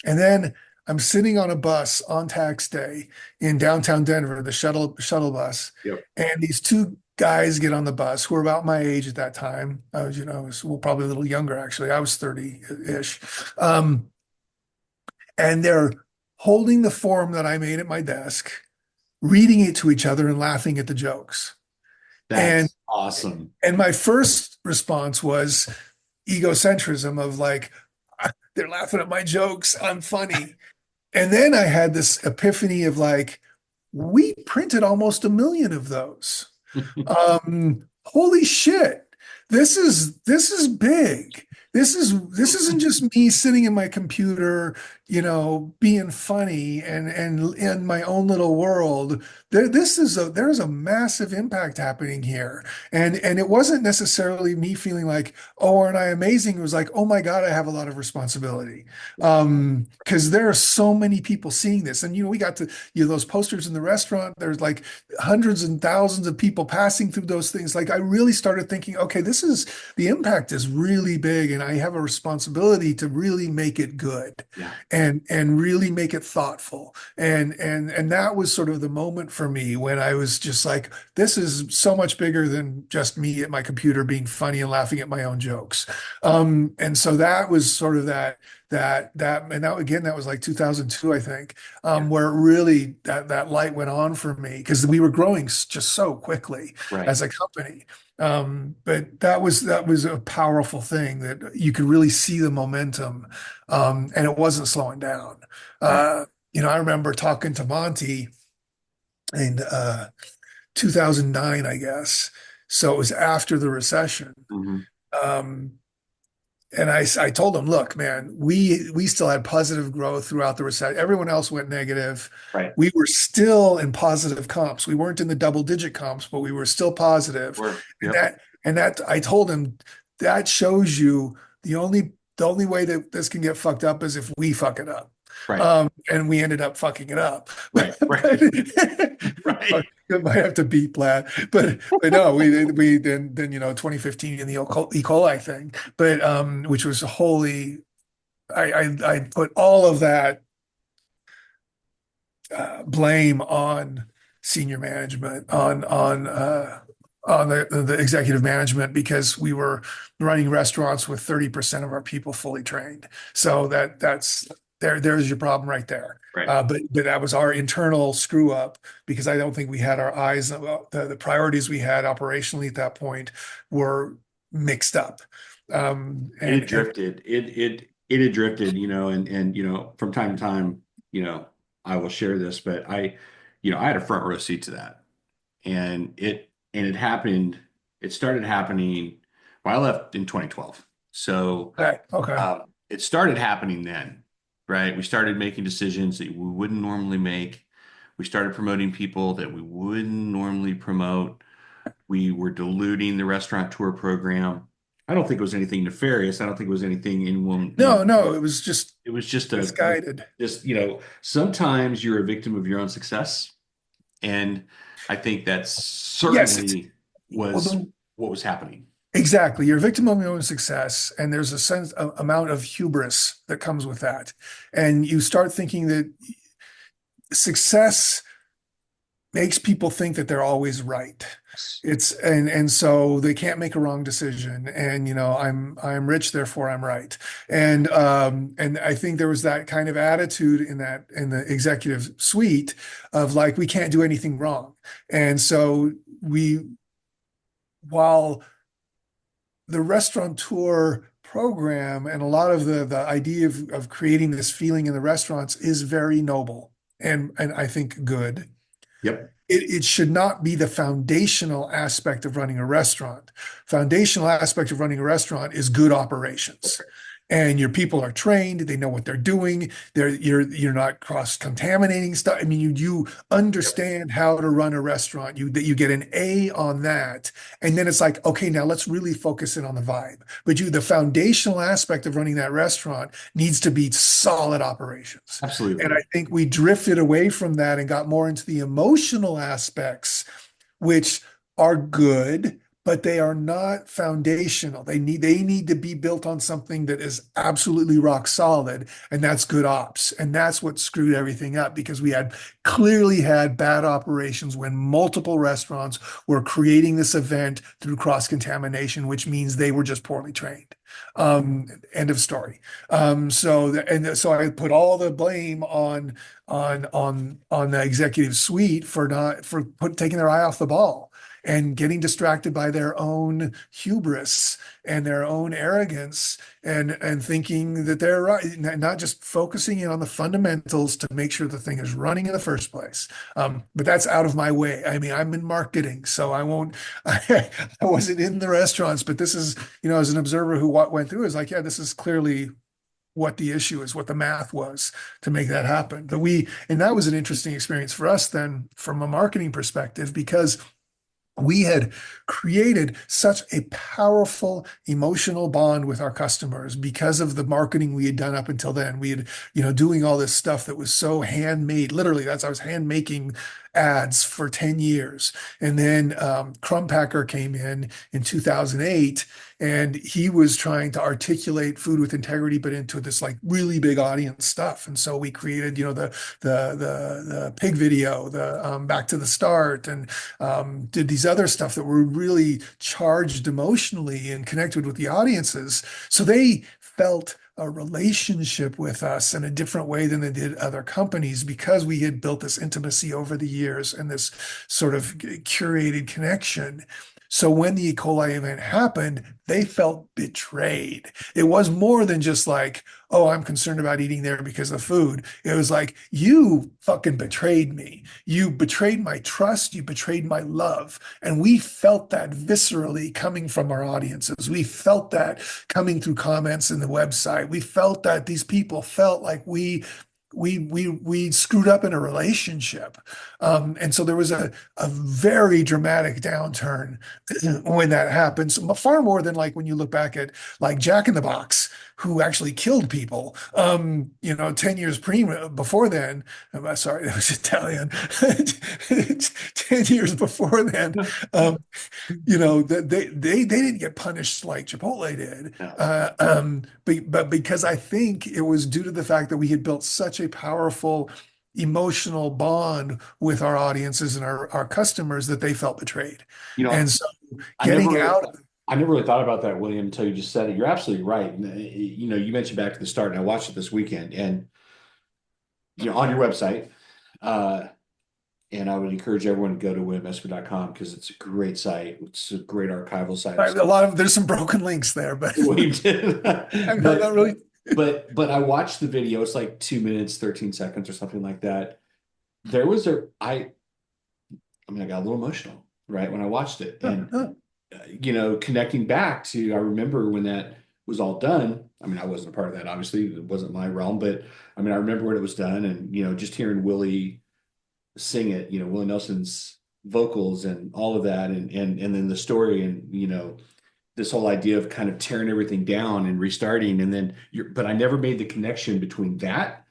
A: And then I'm sitting on a bus on tax day in downtown Denver, the shuttle bus,
B: Yep.
A: and these two guys get on the bus who were about my age at that time. I was, well, probably a little younger actually. I was 30-ish. And they're holding the form that I made at my desk, reading it to each other and laughing at the jokes. And
B: That's awesome.
A: and my first response was egocentrism of like, they're laughing at my jokes. I'm funny. And then I had this epiphany of like, we printed almost 1 million of those. Holy shit. This is big. This isn't just me sitting in my computer, being funny and in my own little world. There's a massive impact happening here. And it wasn't necessarily me feeling like, oh, aren't I amazing? It was like, oh my God, I have a lot of responsibility. Because there are so many people seeing this. And we got to, those posters in the restaurant, there's like hundreds and thousands of people passing through those things. Like I really started thinking, okay, the impact is really big, and I have a responsibility to really make it good.
B: Yeah.
A: And really make it thoughtful. And that was sort of the moment for me when I was just like, this is so much bigger than just me at my computer being funny and laughing at my own jokes. And so that was sort of that was like 2002, I think, where really that light went on for me because we were growing just so quickly
B: Right.
A: as a company. But that was a powerful thing that you could really see the momentum, and it wasn't slowing down.
B: Right.
A: I remember talking to Monty in 2009, I guess. So it was after the recession.
B: Mhm.
A: Um, and I told him, look, man, we still had positive growth throughout the recession. Everyone else went negative.
B: Right.
A: We were still in positive comps. We weren't in the double-digit comps, but we were still positive. And
B: Yep.
A: that I told him that shows you the only way that this can get fucked up is if we fuck it up.
B: Right.
A: And we ended up fucking it up.
B: Right. Right. Right.
A: I might have to beep that, but no, we then 2015 in the E. coli thing, but which was wholly, I put all of that blame on senior management, on the executive management, because we were running restaurants with 30% of our people fully trained. So there's your problem right there.
B: Right.
A: But that was our internal screw up because I don't think we had our eyes, the priorities we had operationally at that point were mixed up.
B: It drifted. It had drifted, and from time to time, I will share this, but I had a front row seat to that. And it happened, it started happening. Well, I left in 2012. So
A: okay.
B: it started happening then, right? We started making decisions that we wouldn't normally make. We started promoting people that we wouldn't normally promote. We were diluting the restaurateur program. I don't think it was anything nefarious. I don't think it was anything anyone.
A: No, it was just
B: misguided. Sometimes you're a victim of your own success. And I think that certainly was what was happening.
A: Exactly. You're a victim of your own success, and there's a amount of hubris that comes with that. And you start thinking that success makes people think that they're always right. And so they can't make a wrong decision. And I'm rich, therefore I'm right. And I think there was that kind of attitude in the executive suite of like, we can't do anything wrong. And so while the restaurateur program and a lot of the idea of creating this feeling in the restaurants is very noble and I think good.
B: Yep.
A: It should not be the foundational aspect of running a restaurant. Foundational aspect of running a restaurant is good operations. And your people are trained, they know what they're doing. You're not cross-contaminating stuff. I mean, you understand how to run a restaurant. You get an A on that. And then it's like, okay, now let's really focus in on the vibe. But the foundational aspect of running that restaurant needs to be solid operations.
B: Absolutely.
A: And I think we drifted away from that and got more into the emotional aspects, which are good, but they are not foundational. They need to be built on something that is absolutely rock solid, and that's good ops. And that's what screwed everything up because we had clearly had bad operations when multiple restaurants were creating this event through cross-contamination, which means they were just poorly trained. End of story. So I put all the blame on the executive suite for taking their eye off the ball and getting distracted by their own hubris and their own arrogance and thinking that they're right, not just focusing in on the fundamentals to make sure the thing is running in the first place. But that's out of my way. I mean, I'm in marketing, so I won't. I wasn't in the restaurants, but this is, as an observer who went through, is like, yeah, this is clearly what the issue is, what the math was to make that happen. And that was an interesting experience for us then from a marketing perspective, because we had created such a powerful emotional bond with our customers because of the marketing we had done up until then. We had, doing all this stuff that was so handmade. Literally, I was hand making ads for 10 years. And then Crumb Packer came in 2008, and he was trying to articulate food with integrity, but into this like really big audience stuff. And so we created, the pig video, the back to the start, and did these other stuff that were really charged emotionally and connected with the audiences. So they felt a relationship with us in a different way than they did other companies because we had built this intimacy over the years and this sort of curated connection. So when the E. coli event happened, they felt betrayed. It was more than just like, oh, I'm concerned about eating there because of food. It was like, you fucking betrayed me. You betrayed my trust. You betrayed my love. And we felt that viscerally coming from our audiences. We felt that coming through comments in the website. We felt that these people felt like we screwed up in a relationship. And so there was a very dramatic downturn when that happened. So far more than like when you look back at like Jack in the Box, who actually killed people, 10 years before then. Sorry, that was Italian. 10 years before then, they didn't get punished like Chipotle did. But because I think it was due to the fact that we had built such a powerful emotional bond with our audiences and our customers that they felt betrayed.
B: You know,
A: And so
B: I
A: getting
B: never,
A: out.
B: I never really thought about that, William, until you just said it. You're absolutely right. And, you mentioned back to the start, and I watched it this weekend, and on your website, and I would encourage everyone to go to williamespey.com because it's a great site. It's a great archival site.
A: There's some broken links there, but
B: William did.
A: I'm not really.
B: But I watched the video. It's like 2 minutes, 13 seconds or something like that. There was I got a little emotional, right, when I watched it. And, connecting back to, I remember when that was all done. I mean, I wasn't a part of that, obviously. It wasn't my realm, but I mean, I remember when it was done and, just hearing Willie sing it, Willie Nelson's vocals and all of that. And then the story and, this whole idea of kind of tearing everything down and restarting. And then but I never made the connection between that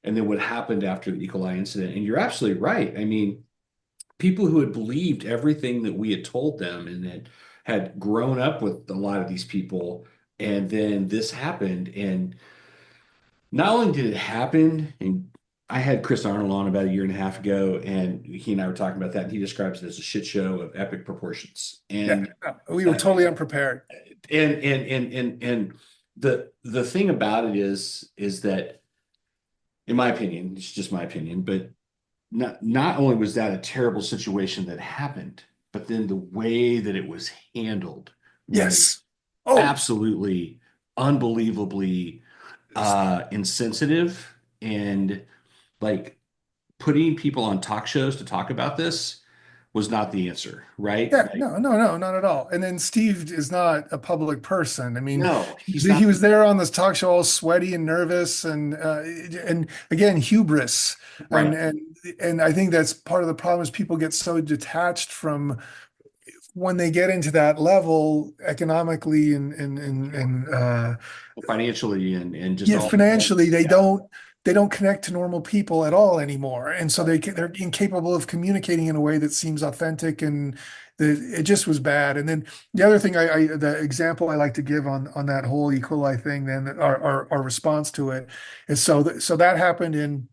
B: and then what happened after the E. coli incident. And you're absolutely right. I mean, people who had believed everything that we had told them and that had grown up with a lot of these people. And then this happened. And not only did it happen, and I had Chris Arnold on about a year and a half ago, and he and I were talking about that, and he describes it as a shit show of epic proportions. And
A: we were totally unprepared.
B: And the thing about it is that, in my opinion, it's just my opinion, but not only was that a terrible situation that happened, but then the way that it was handled,
A: Yes.
B: absolutely unbelievably insensitive, and like putting people on talk shows to talk about this was not the answer, right?
A: Yeah, no, not at all. And then Steve is not a public person. I mean,
B: No, he's
A: he
B: not.
A: was there on this talk show all sweaty and nervous and again hubris.
B: Right.
A: And I think that's part of the problem is people get so detached from when they get into that level economically and
B: Financially and just
A: yeah,
B: all.
A: financially, they
B: Yeah.
A: don't. they don't connect to normal people at all anymore. And so they're incapable of communicating in a way that seems authentic, and it just was bad. And then the other thing the example I like to give on that whole E. coli thing, then our response to it is so that happened in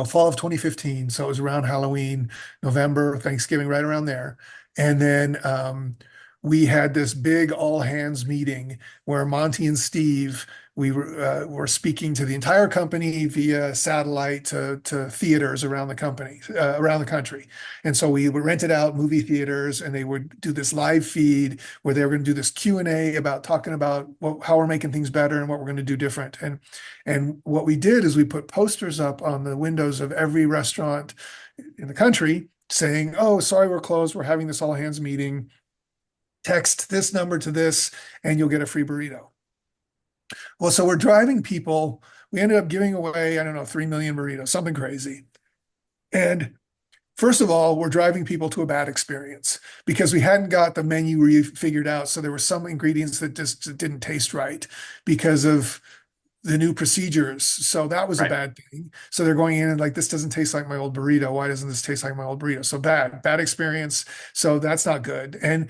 A: fall of 2015. So it was around Halloween, November, Thanksgiving, right around there. And then we had this big all hands meeting where Monty and Steve, we were speaking to the entire company via satellite to theaters around the company, around the country. And so we rented out movie theaters, and they would do this live feed where they were going to do this Q&A about talking about how we're making things better and what we're going to do different. And what we did is we put posters up on the windows of every restaurant in the country saying, "Oh, sorry, we're closed. We're having this all hands meeting. Text this number to this, and you'll get a free burrito." Well, so we're driving people. We ended up giving away, I don't know, 3 million burritos, something crazy. And first of all, we're driving people to a bad experience because we hadn't got the menu figured out. So there were some ingredients that just didn't taste right because of the new procedures. So that was a
B: Right.
A: bad thing. So they're going in and like, this doesn't taste like my old burrito. Why doesn't this taste like my old burrito? So bad experience. So that's not good. And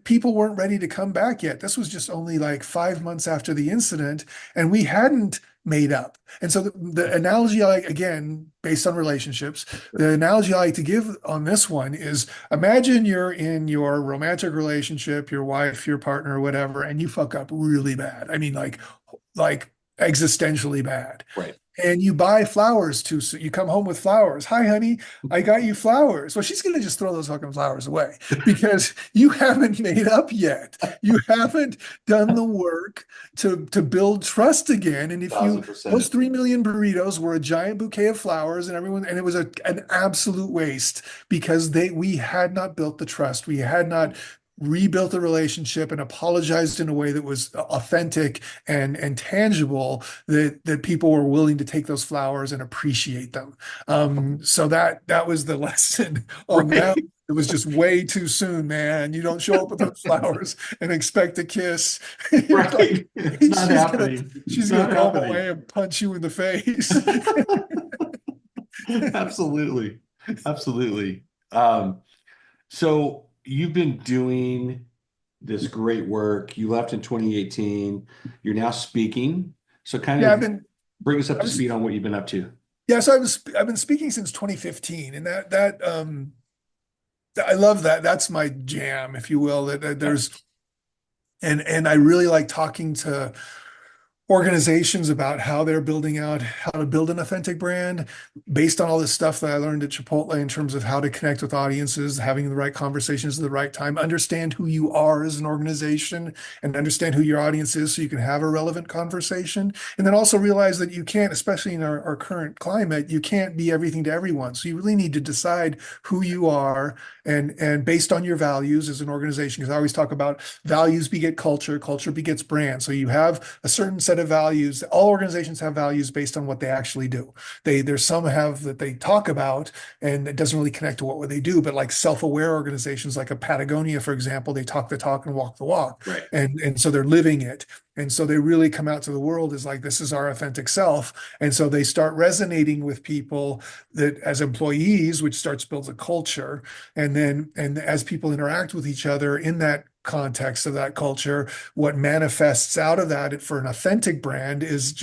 A: people weren't ready to come back yet. This was just only like 5 months after the incident, and we hadn't made up. And so the analogy again, based on relationships, the analogy I like to give on this one is imagine you're in your romantic relationship, your wife, your partner, whatever, and you fuck up really bad. I mean, like existentially bad.
B: Right.
A: And you buy flowers too. So you come home with flowers. Hi, honey, I got you flowers. Well, she's going to just throw those fucking flowers away because you haven't made up yet. You haven't done the work to build trust again. And if you,
B: Thousand
A: those
B: percent.
A: 3 million burritos were a giant bouquet of flowers, and it was an absolute waste because we had not built the trust. We had not rebuilt the relationship and apologized in a way that was authentic and tangible, that people were willing to take those flowers and appreciate them. So that was the lesson on that.
B: Right.
A: It was just way too soon, man. You don't show up with those flowers and expect a kiss. It's like
B: Right. It's not
A: she's gonna
B: happening. It's
A: she's gonna
B: not
A: throw them
B: happening.
A: away and punch you in the face.
B: Absolutely. Absolutely. So you've been doing this great work. You left in 2018. You're now speaking. So kind
A: Yeah,
B: of bring us up
A: I
B: to
A: was
B: speed on what you've been up to.
A: yeah, so I've been speaking since 2015, and I love that. That's my jam, if you will. That
B: Yeah.
A: there's and I really like talking to organizations about how they're building out, how to build an authentic brand based on all this stuff that I learned at Chipotle in terms of how to connect with audiences, having the right conversations at the right time, understand who you are as an organization and understand who your audience is so you can have a relevant conversation. And then also realize that you can't, especially in our current climate, you can't be everything to everyone. So you really need to decide who you are and based on your values as an organization, because I always talk about values beget culture, culture begets brand. So you have a certain set of values. All organizations have values based on what they actually do. There's some have that they talk about, and it doesn't really connect to what they do. But like self-aware organizations, like a Patagonia, for example, they talk the talk and walk the walk,
B: Right.
A: and so they're living it. And so they really come out to the world as like, this is our authentic self. And so they start resonating with people that as employees, which starts builds a culture. And as people interact with each other in that context of that culture, what manifests out of that for an authentic brand is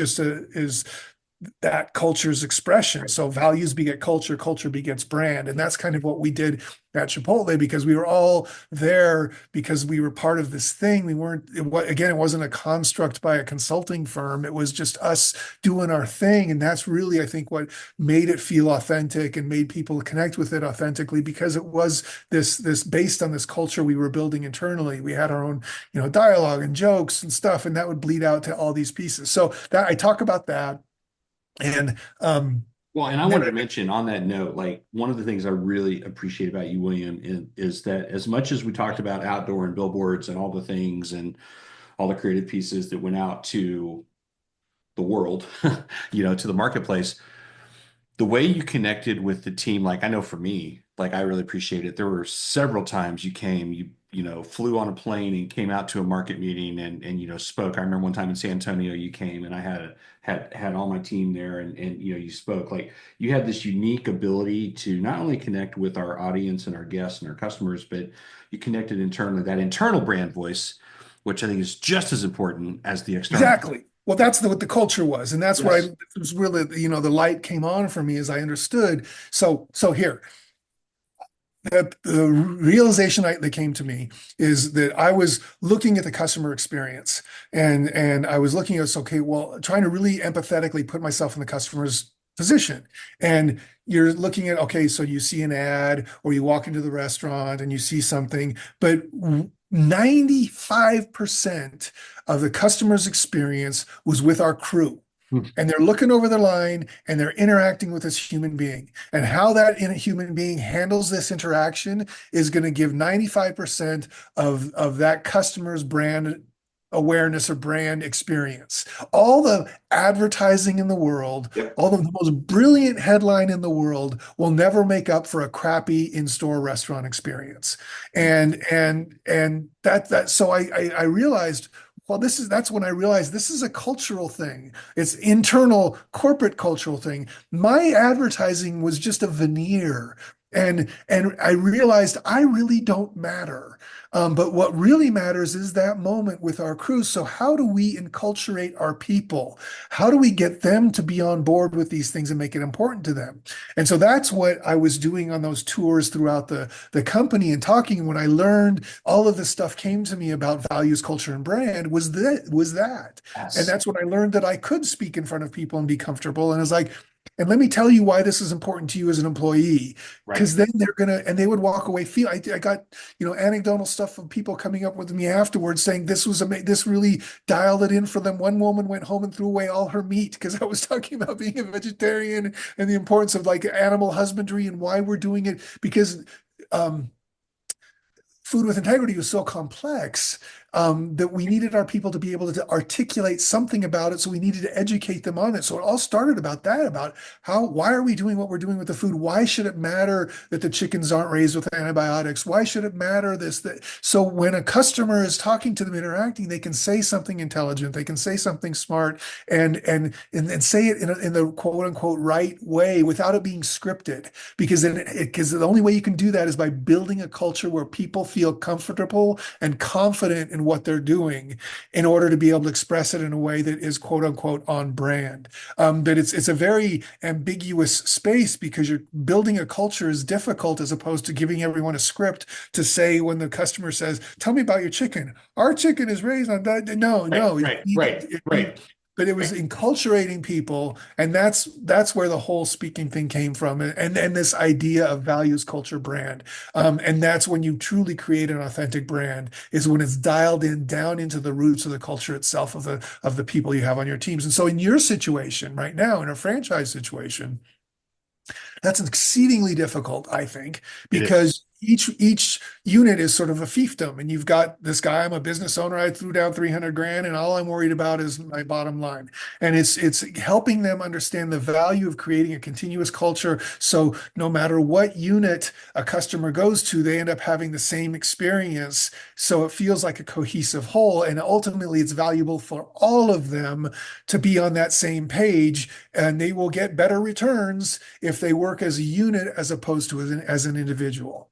A: that culture's expression. So values beget culture, culture begets brand. And that's kind of what we did at Chipotle, because we were all there because we were part of this thing. We weren't, again, it wasn't a construct by a consulting firm. It was just us doing our thing. And that's really, I think, what made it feel authentic and made people connect with it authentically, because it was this based on this culture we were building internally. We had our own, dialogue and jokes and stuff, and that would bleed out to all these pieces. So that I talk about that. And
B: Well, and I
A: then
B: wanted to mention on that note, like one of the things I really appreciate about you, William, is that as much as we talked about outdoor and billboards and all the things and all the creative pieces that went out to the world, to the marketplace, the way you connected with the team, like I know for me, like I really appreciate it. There were several times you came, you flew on a plane and came out to a market meeting and spoke. I remember one time in San Antonio, you came and I had all my team there and you spoke. Like, you had this unique ability to not only connect with our audience and our guests and our customers, but you connected internally, that internal brand voice, which I think is just as important as the external.
A: Exactly. Well, that's what the culture was, and that's where
B: Yes.
A: it was really, the light came on for me as I understood. So here, the realization that came to me is that I was looking at the customer experience, and I was looking at, okay, well, trying to really empathetically put myself in the customer's position. And you're looking at, okay, so you see an ad or you walk into the restaurant and you see something, but 95% of the customer's experience was with our crew.
B: Hmm.
A: And they're looking over the line and they're interacting with this human being. And how that human being handles this interaction is going to give 95% of that customer's brand awareness or brand experience. All the advertising in the world,
B: Yep.
A: all the most brilliant headline in the world will never make up for a crappy in-store restaurant experience. And that so I realized, well, that's when I realized this is a cultural thing. It's internal corporate cultural thing. My advertising was just a veneer. And I realized I really don't matter. But what really matters is that moment with our crew. So how do we enculturate our people? How do we get them to be on board with these things and make it important to them? And so that's what I was doing on those tours throughout the company and talking. When I learned all of this stuff came to me about values, culture, and brand was that. And
B: Yes.
A: that's when I learned that I could speak in front of people and be comfortable. And it's like, and let me tell you why this is important to you as an employee,
B: Right.
A: because then and they would walk away feel. I got anecdotal stuff of people coming up with me afterwards saying this really dialed it in for them. One woman went home and threw away all her meat because I was talking about being a vegetarian and the importance of like animal husbandry and why we're doing it, because um, food with integrity was so complex that we needed our people to be able to articulate something about it. So we needed to educate them on it. So it all started about that, about why are we doing what we're doing with the food? Why should it matter that the chickens aren't raised with antibiotics? Why should it matter that? So when a customer is talking to them, interacting, they can say something intelligent, they can say something smart, and say it in the quote unquote right way without it being scripted. Because the only way you can do that is by building a culture where people feel comfortable and confident in what they're doing in order to be able to express it in a way that is quote unquote on brand. But it's a very ambiguous space because you're building a culture is difficult as opposed to giving everyone a script to say when the customer says, "Tell me about your chicken." Our chicken is raised on that. No,
B: Right.
A: no.
B: Right. Right. Right.
A: But it was enculturating people, and that's where the whole speaking thing came from, and this idea of values, culture, brand, and that's when you truly create an authentic brand is when it's dialed in down into the roots of the culture itself of the people you have on your teams. And so, in your situation right now, in a franchise situation, that's exceedingly difficult, I think,
B: It is.
A: because each unit is sort of a fiefdom, and you've got this guy. I'm a business owner. I threw down 300 grand, and all I'm worried about is my bottom line. And it's helping them understand the value of creating a continuous culture. So no matter what unit a customer goes to, they end up having the same experience. So it feels like a cohesive whole, and ultimately, it's valuable for all of them to be on that same page, and they will get better returns if they work as a unit as opposed to as an individual.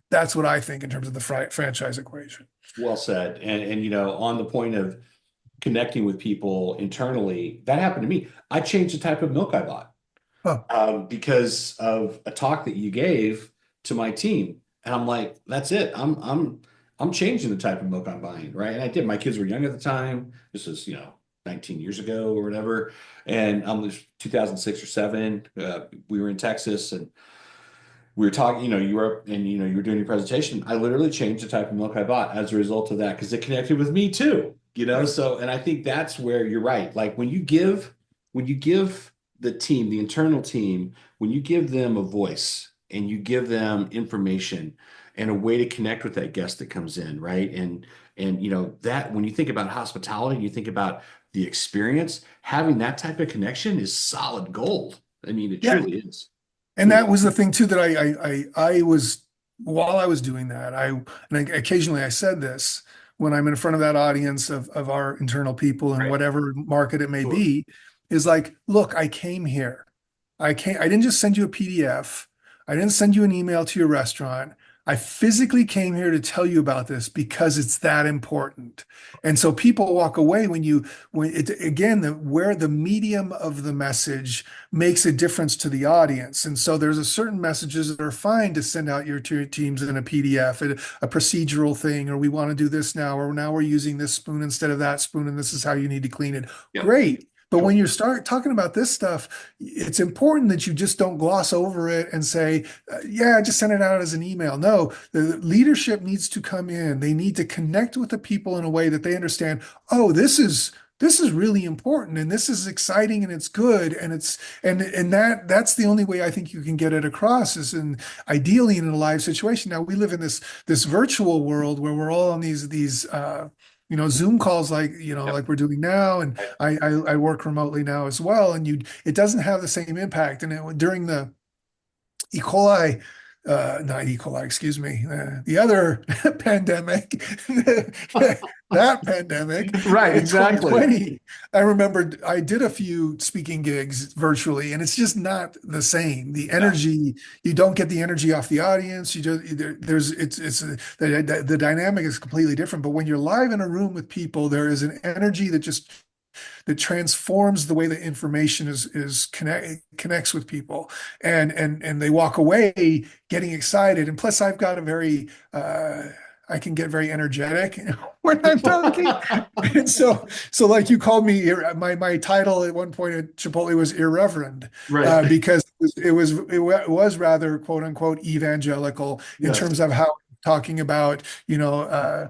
A: That's what I think in terms of the franchise equation.
B: Well said. And on the point of connecting with people internally, that happened to me. I changed the type of milk I bought
A: Oh,
B: because of a talk that you gave to my team, and I'm like, that's it. I'm changing the type of milk I'm buying, right? And I did. My kids were young at the time. This was 19 years ago or whatever, and was 2006 or seven. We were in Texas, and we were talking, you were up and you were doing your presentation. I literally changed the type of milk I bought as a result of that because it connected with me too,
A: right.
B: So, and I think that's where you're right. Like when you give the team, the internal team, when you give them a voice and you give them information and a way to connect with that guest that comes in, right? And that when you think about hospitality, you think about the experience, having that type of connection is solid gold. I mean, it
A: Yeah.
B: truly is.
A: And that was the thing too that I was while I was doing that, occasionally I said this when I'm in front of that audience of our internal people in
B: Right.
A: whatever market it may
B: Sure.
A: be, is like, look, I came here. I didn't just send you a PDF. I didn't send you an email to your restaurant. I physically came here to tell you about this because it's that important. And so people walk away when it, again, where the medium of the message makes a difference to the audience. And so there's a certain messages that are fine to send out to your teams in a PDF, a procedural thing, or we want to do this now, or now we're using this spoon instead of that spoon, and this is how you need to clean it.
B: Yeah.
A: Great. But
B: Sure.
A: when you start talking about this stuff, it's important that you just don't gloss over it and say, yeah, just send it out as an email. No, the leadership needs to come in. They need to connect with the people in a way that they understand, oh, this is really important and this is exciting and it's good and that's the only way I think you can get it across is in ideally in a live situation. Now we live in this virtual world where we're all on these Zoom calls
B: Yep.
A: like we're doing now, and
B: Right.
A: I work remotely now as well, and it doesn't have the same impact. And during the E. coli, not E. coli, excuse me, the other pandemic, that pandemic
B: Right,
A: in
B: exactly.
A: 2020, I remember I did a few speaking gigs virtually, and it's just not the same. The
B: Yeah.
A: energy, you don't get the energy off the audience. You just there's the dynamic is completely different. But when you're live in a room with people, there is an energy that transforms the way that information connects with people, and they walk away getting excited. And plus, I've got a very I can get very energetic when I'm talking. And so like you called me, my title at one point at Chipotle was irreverent,
B: Right.
A: because it was rather quote unquote evangelical in
B: Yes.
A: terms of how talking about uh,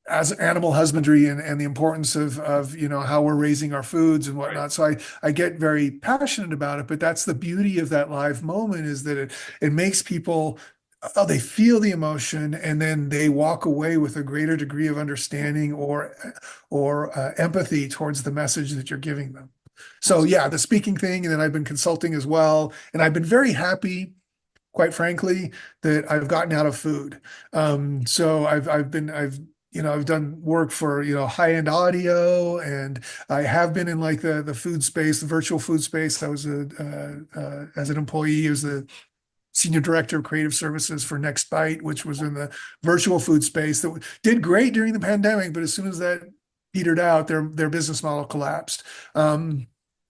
A: as animal husbandry and the importance of how we're raising our foods and
B: Right.
A: whatnot. So I get very passionate about it, but that's the beauty of that live moment is that it makes people, oh, they feel the emotion and then they walk away with a greater degree of understanding or empathy towards the message that you're giving them. So yeah, the speaking thing, and then I've been consulting as well, and I've been very happy, quite frankly, that I've gotten out of food. So I've done work for high-end audio, and I have been in like the food space, the virtual food space. I was as an employee, as the senior director of creative services for Next Bite, which was in the virtual food space that did great during the pandemic, but as soon as that petered out, their business model collapsed.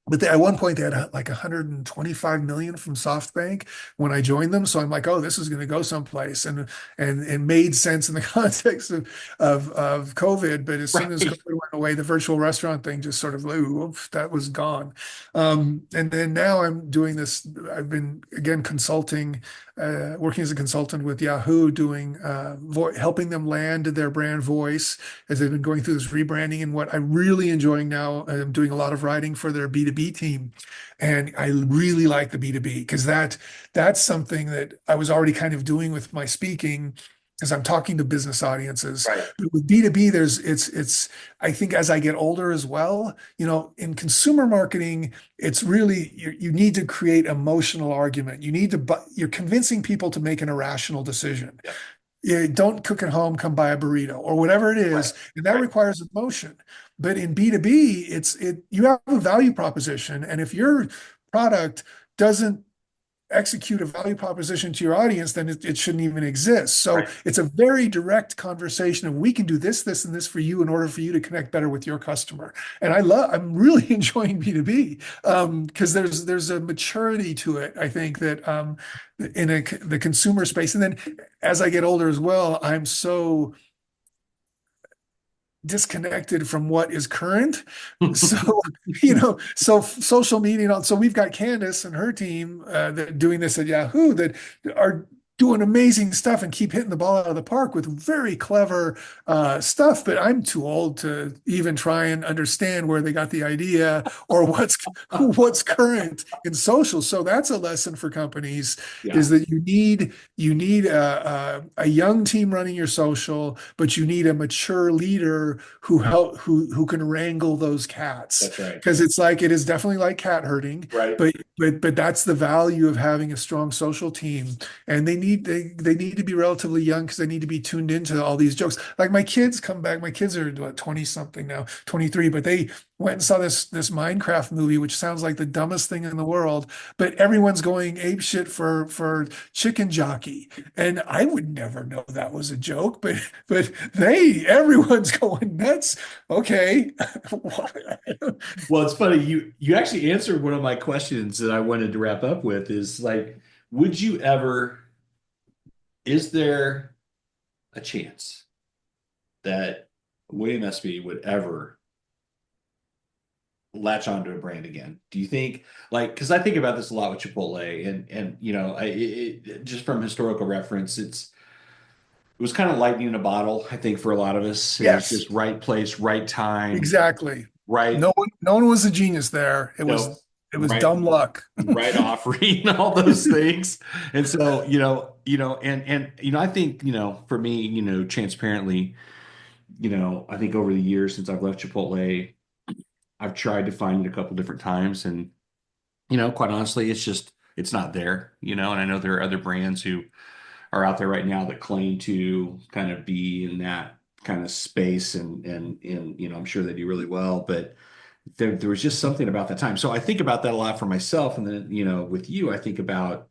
A: But at one point they had like 125 million from SoftBank when I joined them. So I'm like, oh, this is going to go someplace, and made sense in the context of COVID. But as soon as
B: Right.
A: COVID went away, the virtual restaurant thing just sort of, ooh, that was gone. And then now I'm doing this. I've been again consulting, working as a consultant with Yahoo, doing helping them land their brand voice as they've been going through this rebranding. And what I'm really enjoying now, I'm doing a lot of writing for their B2B team, and I really like the B2B because that's something that I was already kind of doing with my speaking. Because I'm talking to business audiences,
B: Right.
A: but with B2B, it's I think as I get older as well, in consumer marketing, it's really you need to create emotional argument. You're convincing people to make an irrational decision.
B: Yeah.
A: You don't cook at home, come buy a burrito or whatever it
B: Right.
A: is, and that
B: Right.
A: requires emotion. But in B2B, you have a value proposition, and if your product doesn't execute a value proposition to your audience, then it shouldn't even exist. So
B: Right.
A: it's a very direct conversation of we can do this, this, and this for you in order for you to connect better with your customer. And I'm really enjoying B2B because there's a maturity to it, I think, that in the consumer space. And then as I get older as well, I'm so disconnected from what is current. So, so social media. So we've got Candace and her team that doing this at Yahoo that are doing amazing stuff and keep hitting the ball out of the park with very clever stuff. But I'm too old to even try and understand where they got the idea or what's current in social. So that's a lesson for companies
B: Yeah.
A: is that you need a young team running your social, but you need a mature leader who can wrangle those cats.
B: That's right.
A: Because it is definitely like cat herding,
B: Right.
A: but that's the value of having a strong social team, and they they need to be relatively young because they need to be tuned into all these jokes. Like my kids come back. My kids are what, 20 something now, 23, but they went and saw this Minecraft movie, which sounds like the dumbest thing in the world, but everyone's going ape shit for chicken jockey. And I would never know that was a joke, but everyone's going nuts. Okay.
B: Well, it's funny. You actually answered one of my questions that I wanted to wrap up with is like, would you ever, is there a chance that William Espey would ever latch onto a brand again? Do you think like because I think about this a lot with Chipotle and just from historical reference, it was kind of lightning in a bottle, I think, for a lot of us. It was
A: Yes,
B: just right place, right time,
A: exactly.
B: right,
A: No one was a genius there.
B: no,
A: It was
B: right,
A: dumb luck.
B: right offering, all those things. And so, I think, for me, transparently, I think over the years since I've left Chipotle, I've tried to find it a couple different times. And, quite honestly, it's not there, and I know there are other brands who are out there right now that claim to kind of be in that kind of space and I'm sure they do really well, but there was just something about that time. So I think about that a lot for myself. And then, with you, I think about,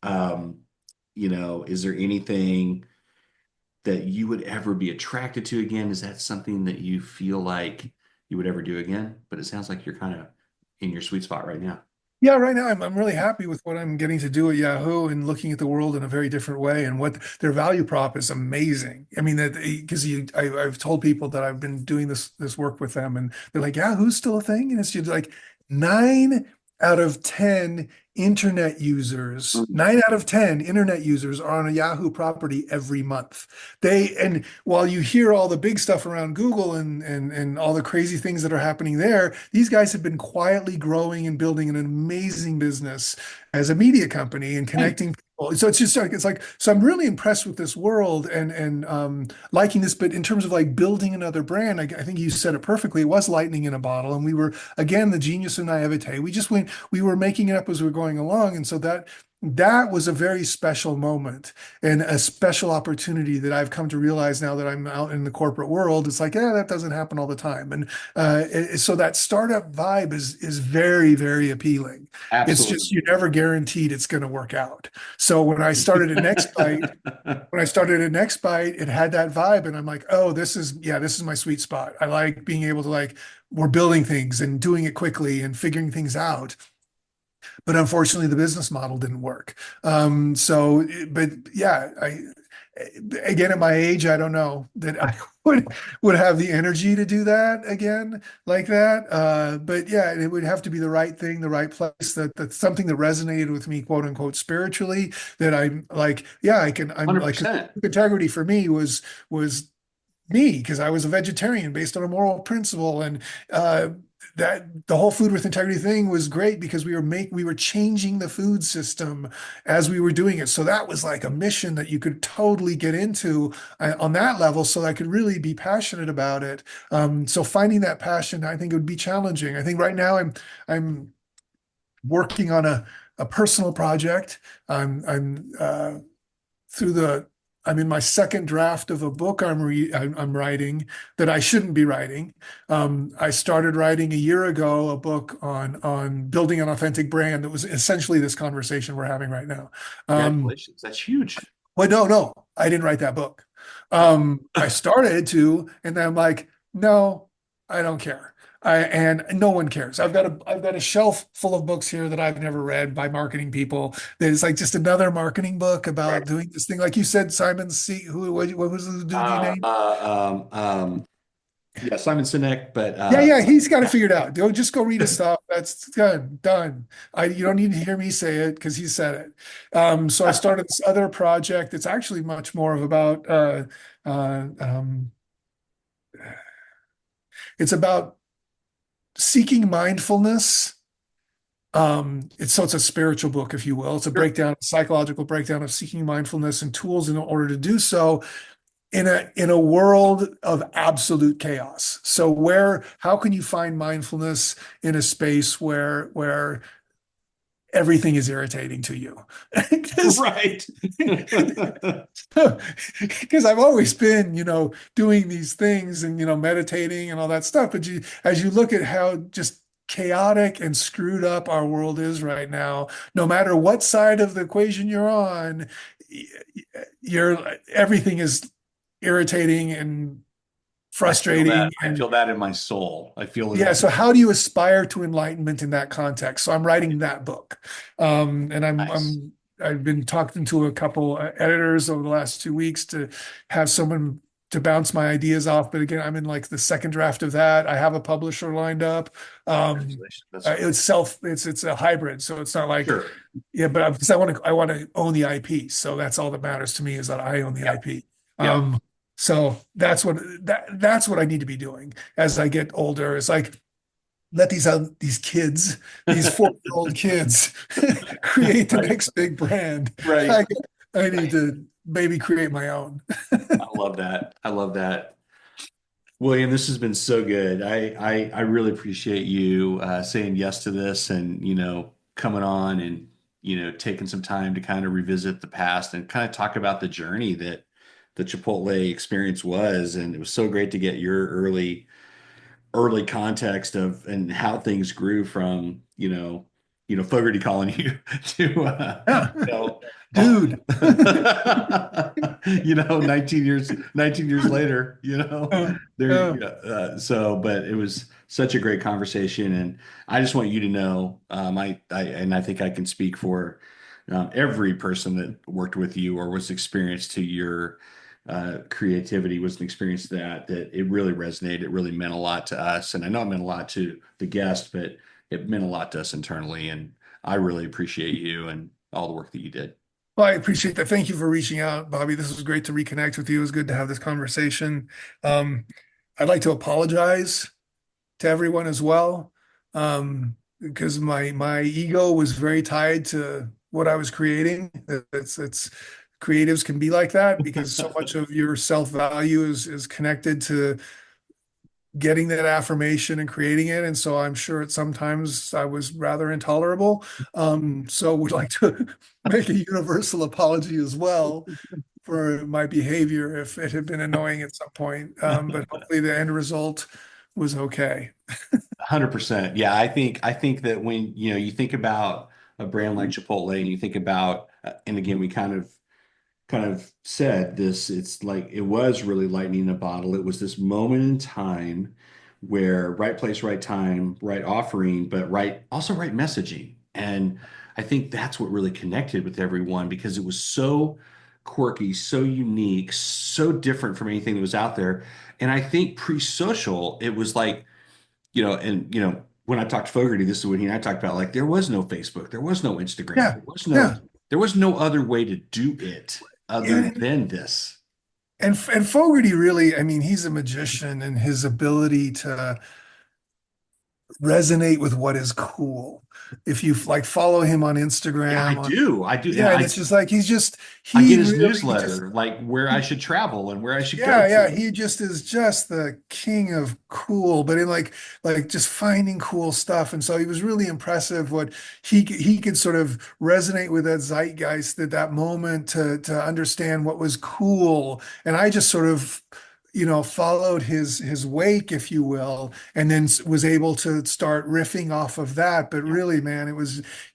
B: um, is there anything that you would ever be attracted to again? Is that something that you feel like you would ever do again? But it sounds like you're kind of in your sweet spot right now.
A: Yeah, right now I'm really happy with what I'm getting to do at Yahoo and looking at the world in a very different way. And what their value prop is amazing. I mean that because I've told people that I've been doing this work with them, and they're like, Yahoo's still a thing, and it's just like 9 out of 10 internet users, 9 out of 10 internet users are on a Yahoo property every month. And while you hear all the big stuff around Google and all the crazy things that are happening there, these guys have been quietly growing and building an amazing business as a media company and
B: Right.
A: connecting people. So it's like so I'm really impressed with this world and liking this. But in terms of like building another brand, I think you said it perfectly. It was lightning in a bottle, and we were again the genius of naivete. We were making it up as we were going along, and so that was a very special moment and a special opportunity that I've come to realize now that I'm out in the corporate world. It's like, yeah, that doesn't happen all the time. And so that startup vibe is very, very appealing. It's just
B: Absolutely.
A: you're never guaranteed it's going to work out. So when I started at Next Bite, it had that vibe, and I'm like, oh, this is my sweet spot. I like being able to like we're building things and doing it quickly and figuring things out. But unfortunately, the business model didn't work. But yeah, again, at my age, I don't know that I would have the energy to do that again like that. But yeah, it would have to be the right thing, the right place. That's something that resonated with me, quote unquote, spiritually. That I'm like, yeah, I can. I'm like 'cause
B: 100%.
A: integrity for me was me because I was a vegetarian based on a moral principle, and that the whole food with integrity thing was great because we were changing the food system as we were doing it. So that was like a mission that you could totally get into on that level. So I could really be passionate about it. So finding that passion, I think it would be challenging. I think right now I'm working on a personal project. Through the I'm in my second draft of a book I'm writing that I shouldn't be writing. I started writing a year ago a book on building an authentic brand that was essentially this conversation we're having right now. Um,
B: Congratulations. That's huge.
A: well, no, I didn't write that book. I started to, and then I'm like, no, I don't care. And no one cares. I've got a shelf full of books here that I've never read by marketing people. There's like just another marketing book
B: Right.
A: about doing this thing, like you said, Simon C. What was the dude you
B: Uh,
A: named?
B: uh, um, um, yeah, Simon Sinek, but
A: Yeah, he's got it figured out. Just go read his stuff. That's done. You don't need to hear me say it because he said it. So I started this other project. It's actually much more of about uh, um, it's about seeking mindfulness. It's a spiritual book, if you will. It's a
B: sure.
A: breakdown, a psychological breakdown of seeking mindfulness and tools in order to do so in a world of absolute chaos. So how can you find mindfulness in a space where everything is irritating to you. Because
B: Right.
A: because I've always been, doing these things and, meditating and all that stuff. But as you look at how just chaotic and screwed up our world is right now, no matter what side of the equation you're on, you're everything is irritating and
B: I feel
A: frustrating.
B: that. I feel that in my soul. I feel it.
A: Yeah, so how do you aspire to enlightenment in that context? So I'm writing that book, and
B: Nice.
A: I've been talking to a couple editors over the last 2 weeks to have someone to bounce my ideas off. But again, I'm in like the second draft of that. I have a publisher lined up. Um,
B: Congratulations. That's
A: it's a hybrid, so it's not like
B: sure.
A: yeah, but because I want to own the IP, so that's all that matters to me is that I own the
B: Yep.
A: IP.
B: Yep.
A: So that's what I need to be doing as I get older. It's like let these kids, these 4-year-old kids, create the
B: Right.
A: next big brand.
B: Right.
A: I, I need to maybe create my own.
B: I love that. I love that. William, this has been so good. I really appreciate you saying yes to this and, coming on and, taking some time to kind of revisit the past and kind of talk about the journey that the Chipotle experience was. And it was so great to get your early context of and how things grew from, Fogarty calling you to,
A: Yeah,
B: you know,
A: dude.
B: 19 years later,
A: Uh,
B: there,
A: uh,
B: but it was such a great conversation. And I just want you to know, and I think I can speak for every person that worked with you or was experienced to your creativity was an experience that it really resonated. It really meant a lot to us, and I know it meant a lot to the guest, but it meant a lot to us internally. And I really appreciate you and all the work that you did.
A: well, I appreciate that. Thank you for reaching out, Bobby. This was great to reconnect with you. It was good to have this conversation. Um, I'd like to apologize to everyone as well, because my ego was very tied to what I was creating. It's creatives can be like that because so much of your self-value is connected to getting that affirmation and creating it. And so I'm sure at sometimes I was rather intolerable. So would like to make a universal apology as well for my behavior if it had been annoying at some point. But hopefully the end result was okay.
B: 100%. Yeah, I think that when you think about a brand like Chipotle and you think about and again we kind of said this, it's like it was really lightning in a bottle. It was this moment in time where right place, right time, right offering, but also right messaging. And I think that's what really connected with everyone because it was so quirky, so unique, so different from anything that was out there. And I think pre-social, it was like, when I talked to Fogarty, this is what he and I talked about. Like there was no Facebook, there was no Instagram,
A: Yeah, yeah.
B: there was no other way to do it other
A: And
B: than this.
A: and Fogarty really, I mean, he's a magician and his ability to resonate with what is cool. If you like follow him on
B: Yeah, I
A: Instagram on
B: do. I do. And
A: yeah, and it's just like
B: I
A: he
B: get his
A: really just
B: newsletter, like where I should travel and where I should go
A: yeah, yeah,
B: to.
A: he just is just the king of cool, but in like just finding cool stuff. And so he was really impressive what he could sort of resonate with that zeitgeist at that moment to understand what was cool. And I just sort of followed his wake, if you will, and then was able to start riffing off of that. But really, man,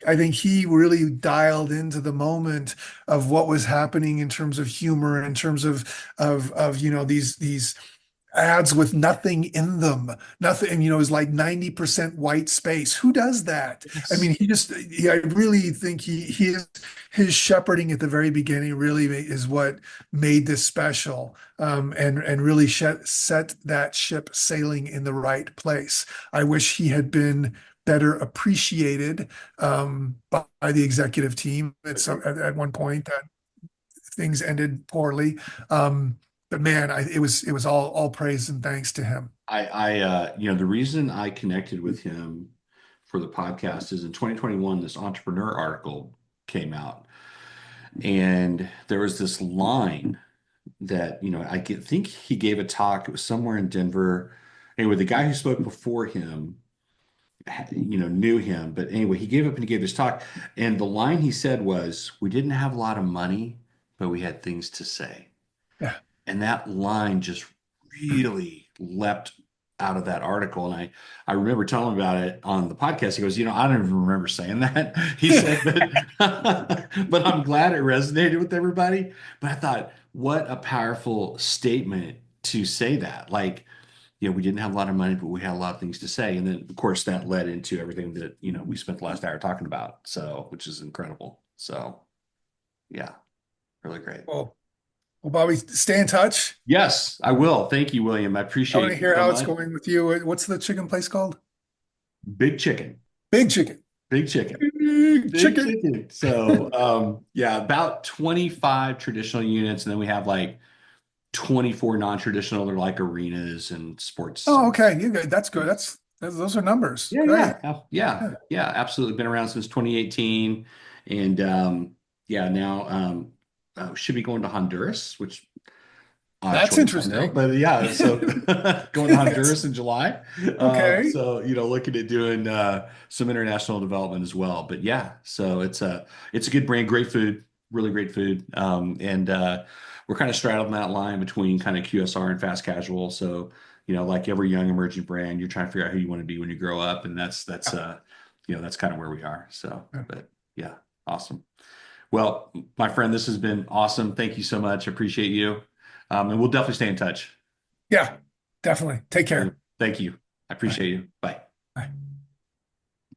A: I think he really dialed into the moment of what was happening in terms of humor, in terms of these ads with nothing in them. Nothing, and it was like 90% white space. Who does that? I
B: Yes.
A: mean, I really think his shepherding at the very beginning really is what made this special, and really set that ship sailing in the right place. I wish he had been better appreciated by the executive team at one point that things ended poorly. But man, it was all praise and thanks to him.
B: The reason I connected with him for the podcast is in 2021, this entrepreneur article came out, and there was this line that, think he gave a talk. It was somewhere in Denver. Anyway, the guy who spoke before him knew him. But anyway, he gave up and he gave this talk. And the line he said was, "We didn't have a lot of money, but we had things to say."
A: Yeah.
B: And that line just really leapt out of that article. And I remember telling him about it on the podcast. He goes, I don't even remember saying that. He said, but I'm glad it resonated with everybody. But I thought, what a powerful statement to say that. Like, we didn't have a lot of money, but we had a lot of things to say. And then, of course, that led into everything that, we spent the last hour talking about. So, which is incredible. So, yeah, really great.
A: Well, Bobby, stay in touch.
B: Yes, I will. Thank you, William. I
A: I want
B: appreciate
A: to
B: you
A: hear
B: so
A: how it's
B: much.
A: going with you. What's the chicken place called?
B: Big chicken,
A: Big Chicken.
B: big chicken,
A: Big
B: big
A: Chicken.
B: chicken. So, yeah, about 25 traditional units, and then we have like 24 non-traditional. They're like arenas and sports.
A: Oh, okay. You good. That's good. Those are numbers.
B: Yeah,
A: Great.
B: yeah,
A: Yeah.
B: yeah. Absolutely, been around since 2018, and yeah, now should be going to Honduras, which odd
A: That's
B: choice, I know,
A: interesting.
B: but yeah, so going to Honduras in July.
A: Okay.
B: So looking at doing some international development as well. But yeah, so it's a good brand, great food, really great food, and we're kind of straddling that line between kind of QSR and fast casual. So like every young emerging brand, you're trying to figure out who you want to be when you grow up, and that's kind of where we are. So,
A: Yeah.
B: but yeah, awesome. Well, my friend, this has been awesome. Thank you so much. Appreciate you. And we'll definitely stay in touch.
A: Yeah, definitely. Take care.
B: Thank you. I
A: Bye.
B: appreciate you. Bye.
A: Bye.